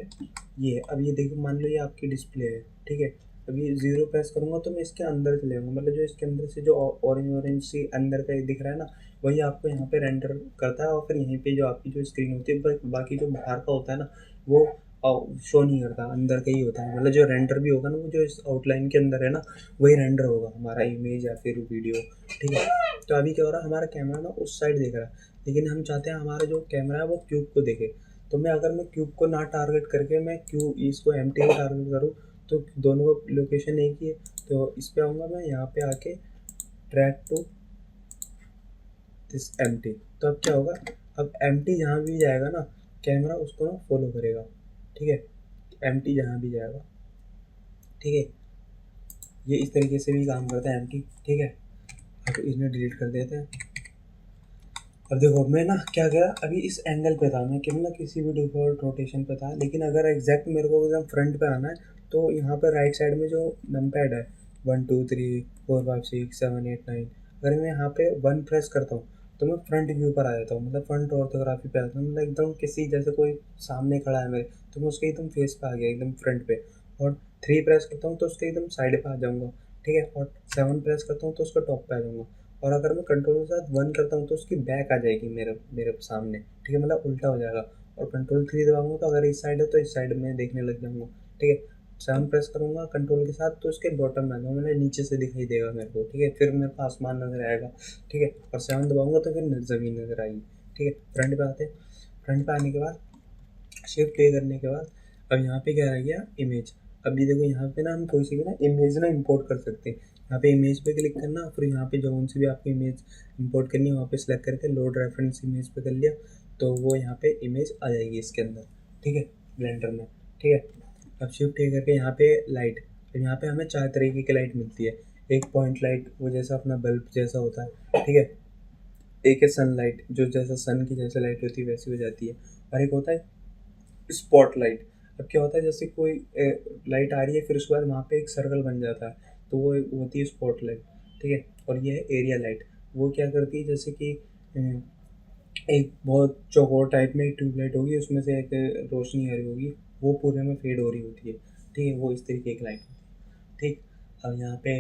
ये अब ये देखो, मान लो ये आपकी डिस्प्ले है, ठीक है। अभी 0 प्रेस करूँगा तो मैं इसके अंदर चले जाऊँगा, मतलब जो इसके अंदर से जो ऑरेंज ऑरेंज सी अंदर का दिख रहा है ना, वही आपको यहाँ पे रेंडर करता है। और फिर यहीं पे जो आपकी जो स्क्रीन होती है, बाकी जो बाहर का होता है ना वो शो नहीं करता, अंदर का ही होता है। मतलब जो रेंडर भी होगा ना वो जो इस आउटलाइन के अंदर है ना वही रेंडर होगा हमारा इमेज या फिर वीडियो, ठीक है। तो अभी क्या हो रहा है, हमारा कैमरा ना उस साइड देख रहा है, लेकिन हम चाहते हैं हमारा जो कैमरा है वो क्यूब को देखे। तो मैं अगर मैं क्यूब को ना टारगेट करके मैं क्यूब इसको एम टी को टारगेट करूँ तो दोनों लोकेशन एक ही है। तो इस पर आऊँगा मैं, यहाँ पे आके track to this M T. तो अब क्या होगा, अब एम टी जहाँ भी जाएगा ना कैमरा उसको ना फॉलो करेगा, ठीक है। एम टी जहाँ भी जाएगा, ठीक है। ये इस तरीके से भी काम करता है एम टी, ठीक है। अब इसमें डिलीट कर देते हैं। अब देखो मैं ना क्या करा, अभी इस एंगल पे था मैं, कि मतलब किसी भी डिफॉल्ट रोटेशन पे था, लेकिन अगर एग्जैक्ट मेरे को एकदम फ्रंट पे आना है तो यहाँ पर राइट साइड में जो नंपैड है 1 2 3 4 5 6 7 8 9, अगर मैं यहाँ पे 1 प्रेस करता हूँ तो मैं फ्रंट व्यू पर आ जाता हूँ, मतलब फ्रंट ऑर्थोग्राफी पे आता हूँ, मतलब एकदम किसी जैसे कोई सामने खड़ा है मेरे तो मैं उसके एकदम फेस पे आ गया, एकदम फ्रंट पे। और 3 प्रेस करता हूँ तो उसके एकदम साइड पे आ जाऊँगा, ठीक है। और 7 प्रेस करता हूँ तो उसका टॉप पे आ जाऊँगा। और अगर मैं कंट्रोल के साथ 1 करता हूँ तो उसकी बैक आ जाएगी मेरे मेरे सामने, ठीक है, मतलब उल्टा हो जाएगा। और कंट्रोल 3 दबाऊंगा तो अगर इस साइड है तो इस साइड में देखने लग जाऊंगा, ठीक है। 7 प्रेस करूंगा कंट्रोल के साथ तो उसके बॉटम में आ जाऊंगा, मतलब नीचे से दिखाई देगा मेरे को, ठीक है। फिर मेरे को आसमान नजर आएगा, ठीक है। और 7 दबाऊंगा तो फिर ज़मीन नजर आएगी, ठीक है। फ्रंट पे आते हैं, फ्रंट पे आने के बाद शिफ्ट ए करने के बाद अब यहाँ पे क्या रह गया, इमेज। अब ये देखो यहाँ पे ना हम कोई सी भी ना इमेज ना इंपोर्ट कर सकते हैं। यहाँ पे इमेज पे क्लिक करना, फिर यहाँ पे जो से भी आपको इमेज इंपोर्ट करनी है वहाँ पे सिलेक्ट करके लोड रेफरेंस इमेज पे कर लिया तो वो यहाँ पे इमेज आ जाएगी इसके अंदर, ठीक है, ब्लेंडर में, ठीक है। अब शिफ्ट ए करके यहाँ पे लाइट, तो यहाँ पे हमें 4 तरीके की लाइट मिलती है। एक पॉइंट लाइट, वो जैसा अपना बल्ब जैसा होता है, ठीक है। एक है सनलाइट, जो जैसा सन की जैसे लाइट होती है वैसी हो जाती है। और एक होता है स्पॉटलाइट। अब क्या होता है, जैसे कोई लाइट आ रही है फिर उसके बाद वहाँ पे एक सर्कल बन जाता है तो वो होती है स्पॉटलाइट, ठीक है। और ये है एरिया लाइट, वो क्या करती है, जैसे कि एक बहुत चौकोर टाइप में एक ट्यूबलाइट होगी, उसमें से एक रोशनी आ रही होगी, वो पूरे में फेड हो रही होती है, ठीक है, वो इस तरीके की लाइट होती है, ठीक। अब यहाँ पे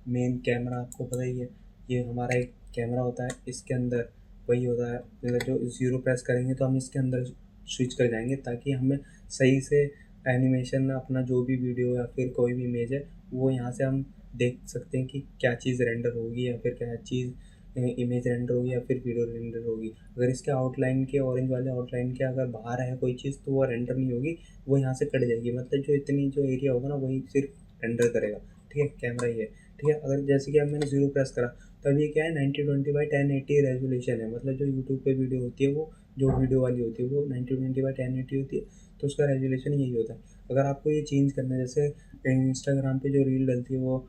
मेन कैमरा आपको पता ही है, ये हमारा एक कैमरा होता है, इसके अंदर वही होता है, मतलब जो ज़ीरो प्रेस करेंगे तो हम इसके अंदर स्विच कर जाएंगे ताकि हमें सही से एनिमेशन अपना जो भी वीडियो या फिर कोई भी इमेज है वो यहाँ से हम देख सकते हैं कि क्या चीज़ रेंडर होगी या फिर क्या चीज़ इमेज रेंडर होगी या फिर वीडियो रेंडर होगी। अगर इसके आउटलाइन के ऑरेंज वाले आउटलाइन के अगर बाहर है कोई चीज़ तो वो रेंडर नहीं होगी, वो यहाँ से कट जाएगी। मतलब जो इतनी जो एरिया होगा ना वही सिर्फ रेंडर करेगा। ठीक है, कैमरा ये है। ठीक है, अगर जैसे कि अब मैंने ज़ीरो प्रेस करा तो अब ये क्या है 1920x1080 रेजोल्यूशन है। मतलब जो यूट्यूब पे वीडियो होती है वो जो वीडियो वाली होती है वो 1920x1080 होती है, तो उसका रेजोल्यूशन यही होता है। अगर आपको ये चेंज करना है, जैसे इंस्टाग्राम पे जो रील डलती है वो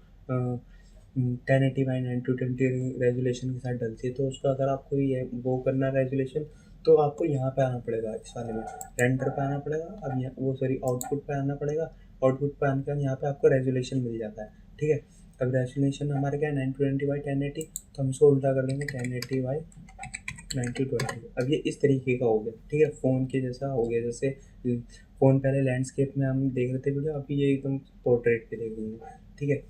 1080x920 रेजोल्यूशन के साथ डलती है, तो उसका अगर आपको ये वो करना है रेजोल्यूशन तो आपको यहाँ पे आना पड़ेगा, इस वाले में रेंडर पे आना पड़ेगा। अब यहाँ वो सॉरी आउटपुट पे आना पड़ेगा। आउटपुट पे आने के बाद यहाँ पे आपको रेजोल्यूशन मिल जाता है। ठीक है, अब रेजोल्यूशन हमारे क्या है 920x1080, तो हम इसको उल्टा कर देंगे 1080x1920। अब ये इस तरीके का हो गया। ठीक है, फ़ोन के जैसा हो गया। जैसे फ़ोन पहले लैंडस्केप में हम देख रहे थे वीडियो, अभी ये एकदम पोर्ट्रेट पे देखेंगे। ठीक है,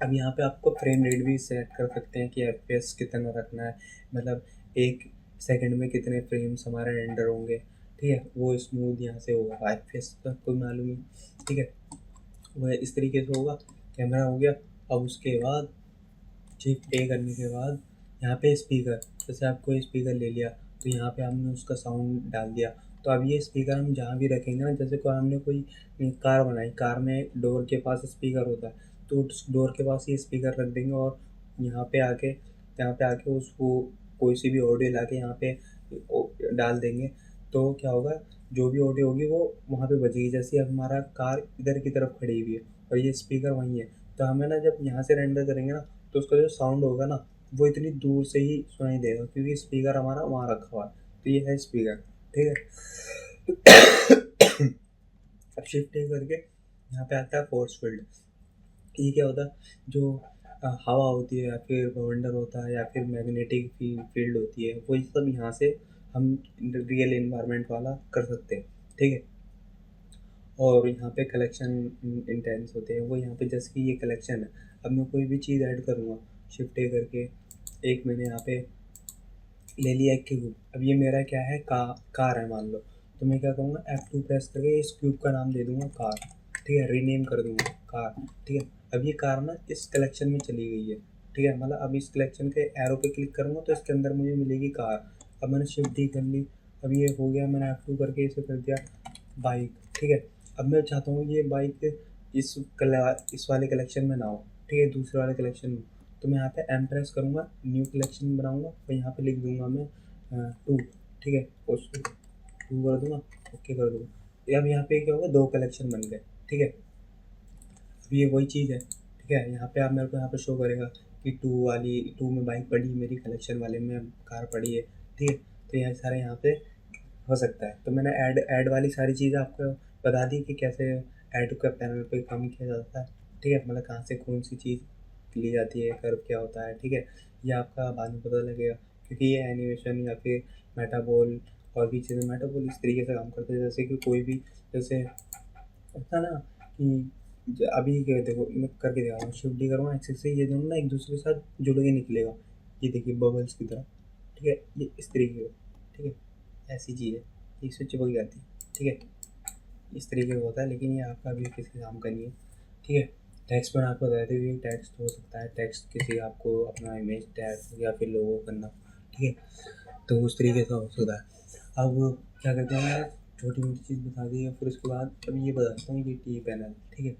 अब यहाँ पे आपको फ्रेम रेट भी सेट कर सकते हैं कि एफपीएस कितना रखना है, मतलब 1 सेकंड में कितने फ्रेम्स हमारे रेंडर होंगे। ठीक है, वो स्मूथ यहाँ से होगा, एफपीएस का कोई मालूम नहीं। ठीक है, वह इस तरीके से होगा। कैमरा हो गया। अब उसके बाद शिफ्ट ए करने के बाद यहाँ पे स्पीकर, जैसे आपको स्पीकर ले लिया तो यहाँ पे हमने उसका साउंड डाल दिया। तो अब ये स्पीकर हम जहाँ भी रखेंगे ना, जैसे कोई हमने कोई कार बनाई, कार में डोर के पास स्पीकर होता है, तो उस डोर के पास ये स्पीकर रख देंगे और यहाँ पे आके उसको कोई सी भी ऑडियो ला के यहाँ पे डाल देंगे। तो क्या होगा, जो भी ऑडियो होगी वो वहाँ पे बजेगी। जैसे अब हमारा कार इधर की तरफ खड़ी हुई है और ये स्पीकर वहीं है, तो हमें ना जब यहाँ से रेंडर करेंगे ना तो उसका जो साउंड होगा ना वो इतनी दूर से ही सुनाई देगा, क्योंकि स्पीकर हमारा वहाँ रखा हुआ है। तो ये है स्पीकर। ठीक है। अब शिफ्ट करके यहाँ पे आता है फोर्स फील्ड। ये क्या होता है, जो हवा होती है या फिर बवंडर होता है या फिर मैग्नेटिक फील्ड होती है, वो सब यहाँ से हम रियल इन्वायरमेंट वाला कर सकते हैं। ठीक है, और यहाँ पे कलेक्शन इंटेंस होते हैं, वो यहाँ पे जैसे कि ये कलेक्शन है। अब मैं कोई भी चीज़ ऐड करूँगा शिफ्ट ए करके, एक मैंने यहाँ पे ले लिया एक क्यूब। अब ये मेरा क्या है, कार है मान लो, तो मैं क्या करूँगा F2 प्रेस करके इस क्यूब का नाम दे दूँगा कार। ठीक है, रीनेम कर दूँगा कार। ठीक है, अब ये कार ना इस कलेक्शन में चली गई है। ठीक है, मतलब अब इस कलेक्शन के एरो पे क्लिक करूँगा तो इसके अंदर मुझे मिलेगी कार। अब मैंने शिफ्ट डी कर ली, अब ये हो गया, मैंने F2 करके इसे कर दिया बाइक। ठीक है, अब मैं चाहता हूँ ये बाइक इस वाले कलेक्शन में ना हो। ठीक है, दूसरे वाले कलेक्शन में, तो मैं यहाँ पे एम प्रेस करूँगा, न्यू कलेक्शन बनाऊँगा और यहाँ पे लिख दूँगा मैं 2। ठीक है, उसको 2 कर दूँगा, ओके कर दूँगा। अब यहाँ पे क्या होगा, 2 कलेक्शन बन गए। ठीक है, अब ये वही चीज़ है। ठीक है, यहाँ पे आप मेरे को यहाँ पे शो करेगा कि 2 में बाइक पड़ी, मेरी कलेक्शन वाले में कार पड़ी है। ठीक है, तो यह सारे यहाँ पे हो सकता है। तो मैंने ऐड वाली सारी चीज़ें आपको बता दी कि कैसे ऐड का पैनल पे काम किया जाता है। ठीक है, मतलब कहाँ से कौन सी चीज़ ली जाती है, कर्व क्या होता है। ठीक है, ये आपका बाद में पता लगेगा, क्योंकि ये एनिमेशन या फिर मेटाबॉल और भी चीज़ें, मेटाबॉल इस तरीके से काम करते हैं जैसे कि कोई भी, जैसे होता है ना कि अभी क्या देखो मैं करके दिखा रहा हूँ, शिफ्ट डी करूँगा एक्सेस से, ये दोनों ना एक दूसरे के साथ जुड़ के निकलेगा। ये देखिए बबल्स की तरह। ठीक है, ये इस तरीके का। ठीक है, ऐसी चीज़ है, एक से चिपक जाती है। ठीक है, इस तरीके का होता है, लेकिन ये आपका अभी किसी काम का नहीं है। ठीक है, टेक्स्ट पर आपको बताते हुए टेक्स्ट हो सकता है, टेक्स्ट किसी आपको अपना इमेज टैग या फिर लोगो करना। ठीक है, तो उस तरीके का हो सकता है। अब क्या करते हैं, छोटी मोटी चीज़ बता दी है, फिर उसके बाद अब ये बताता हूँ ये टी पैनल। ठीक है,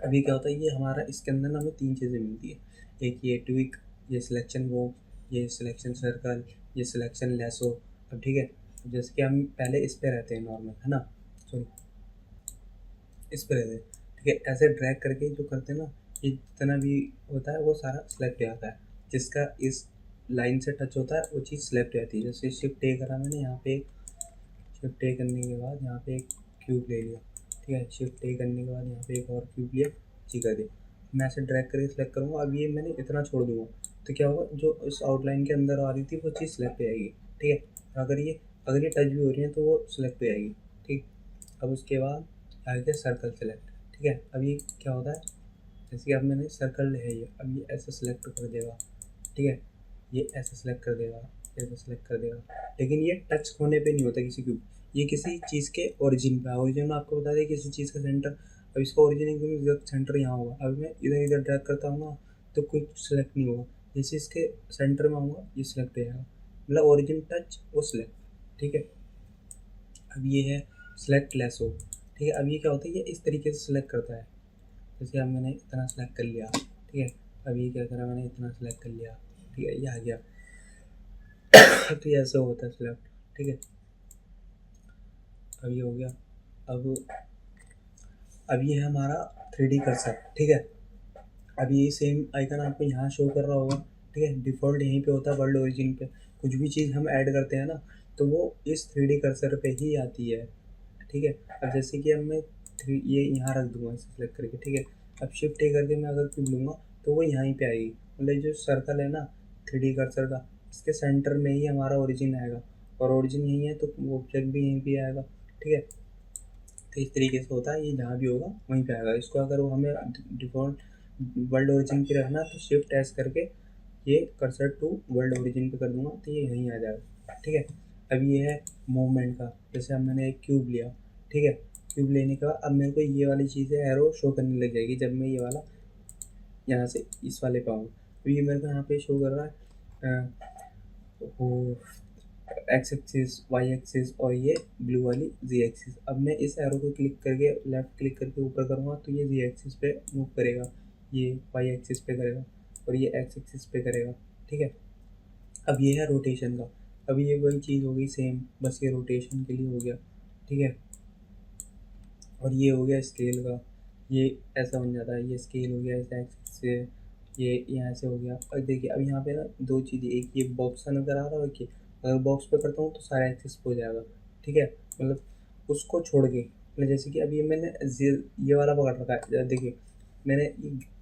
अभी क्या होता है, ये हमारा इसके अंदर ना हमें 3 चीज़ें मिलती है। एक ये ट्विक, ये सिलेक्शन वो, ये सिलेक्शन सर्कल, ये सिलेक्शन लेसो। अब ठीक है, जैसे कि हम पहले इस पे रहते हैं नॉर्मल, है ना, सॉरी इस पे रहते हैं। ठीक है, ऐसे ड्रैग करके जो करते हैं ना, ये जितना भी होता है वो सारा सेलेक्ट हो जाता है। जिसका इस लाइन से टच होता है वो चीज़ सेलेक्ट हो जाती है। जैसे शिफ्ट ए करा मैंने, यहाँ पे शिफ्ट ए करने के बाद यहाँ पे एक क्यूब ले लिया। ठीक है, शिफ्ट ए करने के बाद यहाँ पे एक और क्यूब लिया, जी कर दिया। मैं ऐसे ड्रैग करके सिलेक्ट करूँगा, अब ये मैंने इतना छोड़ दूँगा तो क्या होगा, जो इस आउटलाइन के अंदर आ रही थी वो चीज़ सिलेक्ट हो जाएगी। ठीक है, अगर ये टच भी हो रही है तो वो सिलेक्ट हो जाएगी। ठीक, अब उसके बाद आगे सर्कल सेलेक्ट। ठीक है, अब ये क्या होता है, जैसे कि अब मैंने सर्कल है ये, अब ये ऐसे सेलेक्ट कर देगा। ठीक है, ये ऐसे सेलेक्ट कर देगा। ऐसे सेलेक्ट कर देगा। लेकिन ये टच होने पे नहीं होता किसी क्यूब, ये किसी चीज़ के ओरिजिन पे। ओरिजिन में आपको बता दें किसी चीज़ का सेंटर, अब इसका ओरिजिन एकदम सेंटर यहाँ होगा। अब मैं इधर इधर ड्रैग करता हूँ ना तो कुछ सेलेक्ट नहीं होगा, जैसे इसके सेंटर में आऊँगा ये सिलेक्ट हो जाएगा, मतलब ओरिजिन टच वो सिलेक्ट। ठीक है, अब ये है सेलेक्ट लेसो। ठीक है, अब ये क्या होता है, ये इस तरीके से सिलेक्ट करता है। जैसे अब मैंने इतना सेलेक्ट कर लिया, ठीक है, अब ये क्या करा, मैंने इतना सेलेक्ट कर लिया, ठीक है, ये आ गया। तो ये ऐसे होता है सिलेक्ट। ठीक है, अब ये हो गया। अब ये है हमारा 3D कर्सर। ठीक है, अब ये सेम आइकन आपको यहाँ शो कर रहा होगा। ठीक है, डिफ़ॉल्ट यहीं पे होता है वर्ल्ड ओरिजिन पे। कुछ भी चीज़ हम ऐड करते हैं ना तो वो इस 3D कर्सर पे ही आती है। ठीक है, अब जैसे कि अब मैं ये यहाँ रख दूंगा इसे सेलेक्ट करके। ठीक है, अब शिफ्ट ए करके मैं अगर क्यूब लूँगा तो वो यहीं पे आएगी, मतलब जो सर्कल है ना 3D कर्सर का, इसके सेंटर में ही हमारा ओरिजिन आएगा, और ओरिजिन यहीं है तो वो ऑब्जेक्ट भी यहीं पे आएगा। ठीक है, तो इस तरीके से होता है, ये जहाँ भी होगा वहीं पे आएगा। इसको अगर वो हमें डिफ़ॉल्ट वर्ल्ड ओरिजिन पे रखना तो शिफ्ट एस करके ये कर्सर टू वर्ल्ड ओरिजिन पे कर दूंगा तो ये यहीं आ जाएगा। ठीक है, अब ये है मूवमेंट का। जैसे अब मैंने एक क्यूब लिया, ठीक है, क्यूब लेने के बाद अब मेरे को ये वाली चीज़ें एरो शो करने लग जाएगी जब मैं ये वाला यहाँ से इस वाले पे आऊँ। तो ये मेरे को यहाँ पे शो कर रहा है वो एक्स एक्सिस, वाई एक्सिस और ये ब्लू वाली जी एक्सिस। अब मैं इस एरो को क्लिक करके लेफ्ट क्लिक करके ऊपर करूँगा तो ये जी एक्सिस पे मूव करेगा, ये वाई एक्सिस पे करेगा और ये एक्स एक्सिस पे करेगा। ठीक है, अब ये है रोटेशन का। अब ये वही चीज़ हो गई सेम, बस ये रोटेशन के लिए हो गया। ठीक है, और ये हो गया स्केल का, ये ऐसा बन जाता है, ये स्केल हो गया ऐसा एक्सिस से, ये यहाँ से हो गया। और देखिए अब यहाँ पे ना दो चीज़ें, एक ये बॉक्स सा नज़र आ रहा है कि अगर बॉक्स पे करता हूँ तो सारा एक्सिस पे हो जाएगा। ठीक है, मतलब उसको छोड़ के, मतलब जैसे कि अभी मैंने ये वाला पकड़ रखा है, देखिए मैंने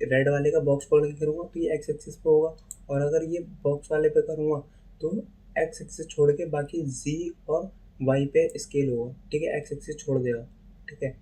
रेड वाले का बॉक्स पकड़ के करूँगा तो ये एक्स एक्सिस पे होगा, और अगर ये बॉक्स वाले पे करूँगा तो एक्स एक्सिस छोड़ के बाकी जी और वाई पे स्केल होगा। ठीक है, एक्स एक्सिस छोड़ देगा। ठीक है,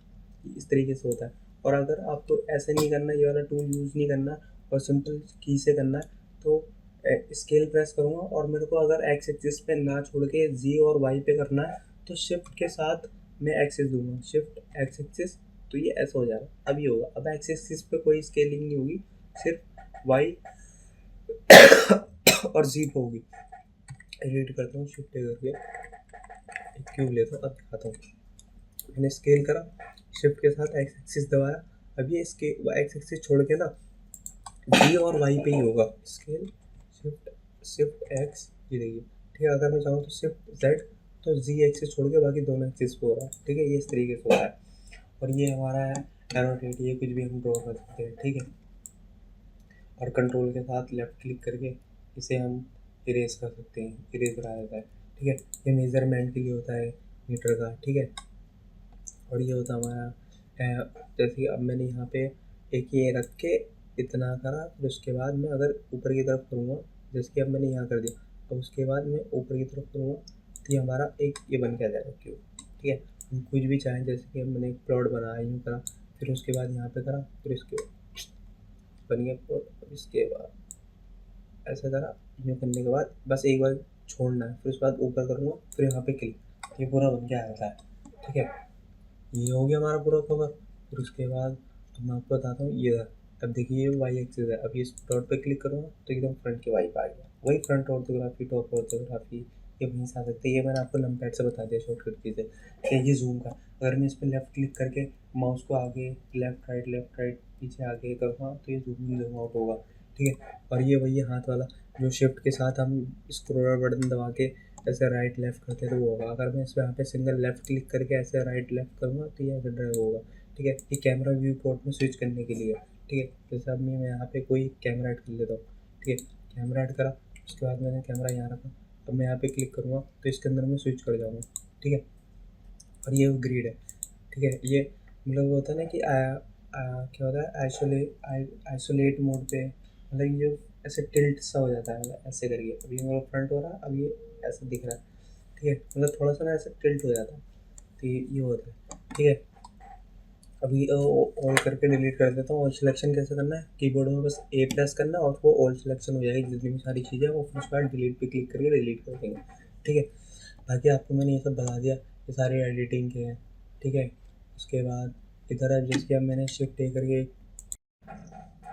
इस तरीके से होता है। और अगर आपको ऐसे नहीं करना, ये वाला टूल यूज़ नहीं करना और सिंपल की से करना है तो स्केल प्रेस करूँगा, और मेरे को अगर एक्स एक्सिस पे ना छोड़ के जी और वाई पे करना है तो शिफ्ट के साथ मैं एक्सिस दूंगा, शिफ्ट एक्स एक्सिस, तो ये ऐसा हो जाएगा। अब ये होगा, अब एक्स एक्सिस पे कोई स्केलिंग नहीं होगी, सिर्फ वाई और जी पे होगी। एडिट करता हूँ शिफ्ट करके, एक क्यूब लेता हूँ, अब दिखाता हूँ। मैंने स्केल करा, शिफ्ट के साथ एक्स एक्सिस दबाया, अब ये इसके एक्स एक्सिस छोड़ के ना जी और वाई पे ही होगा स्केल, शिफ्ट शिफ्ट एक्स, ये देखिए। ठीक है, अगर मैं चाहूँ तो शिफ्ट जेड, तो जी एक्सिस छोड़ के बाकी दोनों एक्सिस पे हो रहा है। ठीक है, ये इस तरीके से होता है। और ये हमारा है एनोटेट, ये कुछ भी हम ड्रॉ कर सकते हैं। ठीक है, और कंट्रोल के साथ लेफ्ट क्लिक करके इसे हम इरेज कर सकते हैं, इरेज करा जाता है। ठीक है, ये मेजरमेंट के लिए होता है मीटर का। ठीक है, और ये होता है हमारा जैसे कि अब मैंने यहाँ पे एक ये रख के इतना करा, फिर उसके बाद मैं अगर ऊपर की तरफ करूँगा, जैसे कि अब मैंने यहाँ कर दिया, अब उसके बाद मैं ऊपर की तरफ करूँगा तो ये हमारा एक ये बन के आ जाएगा क्यूब। ठीक है, हम कुछ भी चाहें, जैसे कि अब मैंने एक प्लॉट बनाया, यूँ करा, फिर उसके बाद यहाँ पे करा, फिर इसके बन गया प्लॉट, इसके बाद ऐसा करा, यूँ करने के बाद बस एक बार छोड़ना है, फिर उसके बाद ऊपर करूँगा, फिर यहाँ पे क्लिक, ये पूरा बन के आ जाता है। ठीक है, ये हो गया हमारा पूरा कवर। फिर उसके बाद अब मैं आपको बताता हूँ, ये अब देखिए ये वाई एक्सिस है, अब इस डॉट पे क्लिक करूँगा तो एकदम फ्रंट के वाई पे आ गया, वही फ्रंट ऑर्थोग्राफी, टॉप ऑर्थोग्राफी, ये वहीं से आ सकते हैं। ये मैंने आपको नंबरपैड से बता दिया शॉर्टकट की से। ये जूम का, अगर मैं इस पर लेफ्ट क्लिक करके माउस को आगे लेफ्ट राइट पीछे आगे करूँगा तो ये जूम इन जूम आउट होगा। ठीक है, और ये वही हाथ वाला जो शिफ्ट के साथ हम स्क्रॉलर बटन दबा के ऐसे राइट लेफ्ट करते तो वो होगा। अगर मैं इस पर यहाँ पे सिंगल लेफ्ट क्लिक करके ऐसे राइट लेफ्ट करूँगा तो ये ऐसे ड्राइव होगा। ठीक है, ये कैमरा व्यू पोर्ट में स्विच करने के लिए। ठीक है, जैसे अब मैं यहाँ पे कोई कैमरा ऐड कर लेता हूँ। ठीक है, कैमरा ऐड करा, उसके बाद मैंने कैमरा यहाँ रखा, अब मैं यहाँ पे क्लिक करूँगा तो इसके अंदर मैं स्विच कर जाऊँगा। ठीक है, और ये ग्रिड है। ठीक है, ये मतलब वो होता है ना कि क्या होता है आइसोलेट मोड पे, मतलब ये ऐसे टिल्ट सा हो जाता है, मतलब ऐसे करके अभी मेरा फ्रंट हो रहा है, अब ये ऐसा दिख रहा है। ठीक है, मतलब थोड़ा सा ना ऐसे टिल्ट हो जाता है, तो ये होता है। ठीक है, अभी ऑल करके डिलीट कर देता हूँ। ऑल सिलेक्शन कैसे करना है, कीबोर्ड में बस ए प्रेस करना है और वो ऑल सिलेक्शन हो जाएगी, जितनी भी सारी चीज़ें वो फिर उसके बाद डिलीट पे क्लिक करके डिलीट कर देंगे। ठीक है, बाकी आपको मैंने ये सब बता दिया, ये सारी एडिटिंग के हैं। ठीक है, उसके बाद इधर अब जैसे कि अब मैंने शिफ्ट ए करके,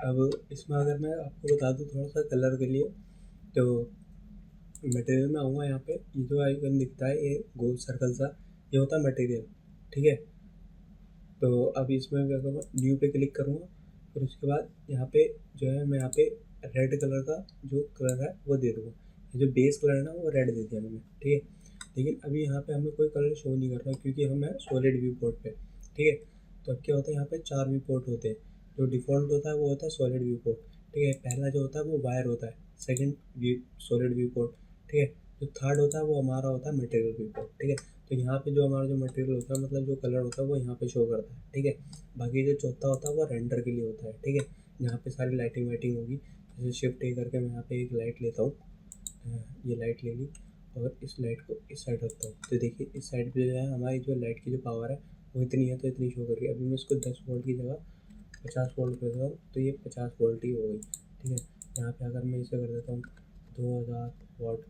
अब इसमें अगर मैं आपको बता दूँ थोड़ा सा कलर के लिए, तो मटेरियल में आऊँगा। यहाँ पे ये जो आइकन दिखता है ये गोल सर्कल सा, ये होता है मटेरियल। ठीक है, तो अब इसमें क्या करूँगा, न्यू पे क्लिक करूँगा, फिर उसके बाद यहाँ पे जो है मैं यहाँ पे रेड कलर का जो कलर है वो दे दूँगा। ये जो बेस कलर है ना वो रेड दे दिया मैंने। ठीक है, लेकिन अभी यहाँ पे हमें कोई कलर शो नहीं कर रहा क्योंकि हम है सॉलिड व्यू पोर्ट पे। ठीक है, तो अब क्या होता है, यहाँ पे 4 व्यू पोर्ट होते हैं। जो डिफ़ॉल्ट होता है वो होता है सॉलिड व्यू पोर्ट। ठीक है, पहला जो होता है वो वायर होता है, second view solid view port. ठीक है, जो थर्ड होता है वो हमारा होता है मटेरियल व्यू पोर्ट। ठीक है, तो यहाँ पे जो हमारा जो मटेरियल होता है, मतलब जो कलर होता है वो यहाँ पे शो करता है। ठीक है, बाकी जो चौथा होता है वो रेंडर के लिए होता है। ठीक है, यहाँ पे सारी लाइटिंग वाइटिंग होगी। जैसे शिफ्ट ए करके मैं यहाँ पे एक लाइट लेता हूँ, ये लाइट ले ली और इस लाइट को इस साइड रखता हूँ, तो देखिए इस साइड पे जो है हमारी जो लाइट की जो पावर है वो इतनी है, तो इतनी शो कर रही है। अभी मैं इसको 10 वोल्ट की जगह 50 वोल्ट कर देता हूँ, तो ये 50 वोल्ट ही हो गई। ठीक है, यहाँ पे अगर मैं इसे कर देता हूँ 2000 वोल्ट,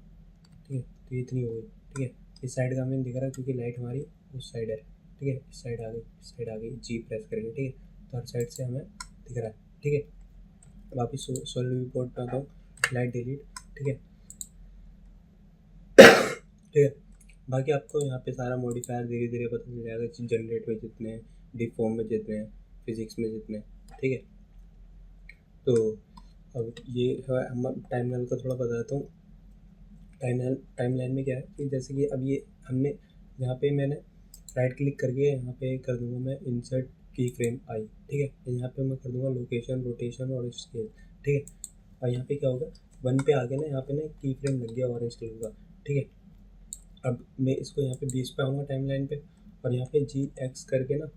ठीक है, तो ये इतनी हो गई। ठीक है, इस साइड का हमें दिख रहा है क्योंकि लाइट हमारी उस साइड है। ठीक है, इस साइड आ गई, इस साइड आ गई, जी प्रेस करके। ठीक है, तो हर साइड से हमें दिख रहा है। ठीक है, वापस सॉलिड रिपोर्ट पे आता हूँ, लाइट डिलीट। ठीक है, ठीक है, बाकी आपको यहाँ पे सारा मॉडिफायर धीरे धीरे पता चल जाएगा, जनरेट में जितने हैं, डिप फॉर्म में जितने हैं, फिजिक्स में जितने हैं। ठीक है, तो अब ये है, हम टाइमलाइन का थोड़ा बताता हूँ। टाइमलाइन में क्या है कि जैसे कि अब ये हमने यहाँ पे मैंने राइट क्लिक करके यहाँ पे कर दूंगा मैं इंसर्ट की फ्रेम आई। ठीक है, तो यहाँ पे मैं कर दूंगा लोकेशन, रोटेशन और स्केल। ठीक है, और यहाँ पे क्या होगा, 1 पे आ गया ना, यहाँ पे ना की फ्रेम लग गया ऑरेंज कलर का। ठीक है, अब मैं इसको यहाँ पे 20 पे आऊँगा टाइमलाइन पे, और यहाँ पे जी एक्स करके ना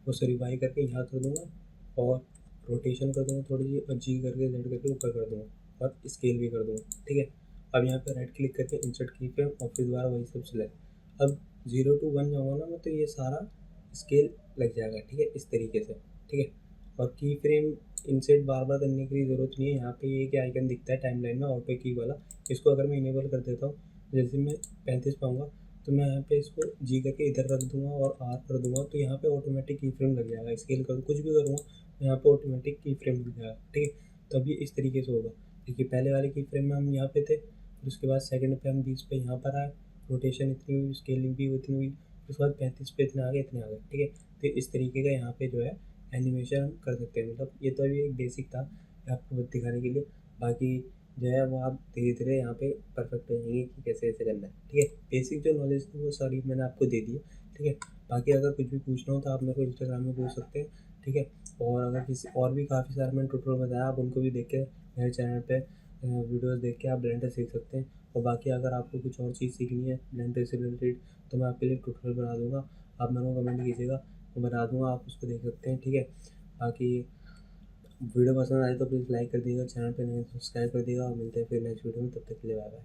वो सॉरी वाई करके यहाँ कर दूँगा, और रोटेशन कर दूँगा थोड़ी सी, और जी करके जेड करके ऊपर कर दूँगा, और स्केल भी कर दूँगा। ठीक है, अब यहाँ पे राइट क्लिक करके इंसर्ट की फ्रेम और फिर दोबारा वही सब सिलेक्ट। अब 0 to 1 जाऊँगा ना मैं, तो ये सारा स्केल लग जाएगा। ठीक है, इस तरीके से। ठीक है, और की फ्रेम इंसर्ट बार बार करने की ज़रूरत नहीं है। यहाँ पे ये क्या आइकन दिखता है टाइमलाइन में ऑटो की वाला, इसको अगर मैं इनेबल कर देता हूँ, जैसे मैं 35 पाऊँगा, तो मैं यहाँ पे इसको जी करके इधर रख दूँगा और आर कर दूँगा, तो यहाँ पे ऑटोमेटिक की फ्रेम लग जाएगा। स्केल कर कुछ भी करूँगा यहाँ पे ऑटोमेटिक की फ्रेम लग जाएगा। ठीक है, तो अब ये इस तरीके से होगा। देखिए पहले वाले की फ्रेम में हम यहाँ पे थे, फिर उसके बाद सेकंड पे हम 20 पे यहाँ पर आए, रोटेशन इतनी हुई, स्केलिंग भी उतनी हुई, उसके बाद 35 पे इतने आ गए, इतने आ गए। ठीक है, तो इस तरीके का यहाँ पे जो है एनिमेशन हम कर सकते हैं। मतलब ये तो अभी एक बेसिक था आपको दिखाने के लिए, बाकी जो है वो आप धीरे धीरे यहाँ पे परफेक्ट हो जाएंगे कि कैसे कैसे करना है। ठीक है, बेसिक जो नॉलेज थी वो सारी मैंने आपको दे दी है। ठीक है, बाकी अगर कुछ भी पूछना हो तो आप मेरे को इंस्टाग्राम में पूछ सकते हैं। ठीक है, और अगर किसी और भी काफ़ी सारे मैंने ट्यूटोरियल बताया, आप उनको भी देख के मेरे चैनल पे वीडियोस देख के आप ब्लेंडर सीख सकते हैं। और बाकी अगर आपको कुछ और चीज़ सीखनी है ब्लेंडर से रिलेटेड, तो मैं आपके लिए ट्यूटोरियल बना दूँगा। आप मेरे को कमेंट कीजिएगा, मैं बना दूँगा, आप उसको देख सकते हैं। ठीक है, बाकी वीडियो पसंद आए तो प्लीज़ लाइक कर दीजिएगा, चैनल पे नए सब्सक्राइब कर दीजिएगा, और मिलते हैं फिर नेक्स्ट वीडियो में। तब तक के लिए बाय बाय।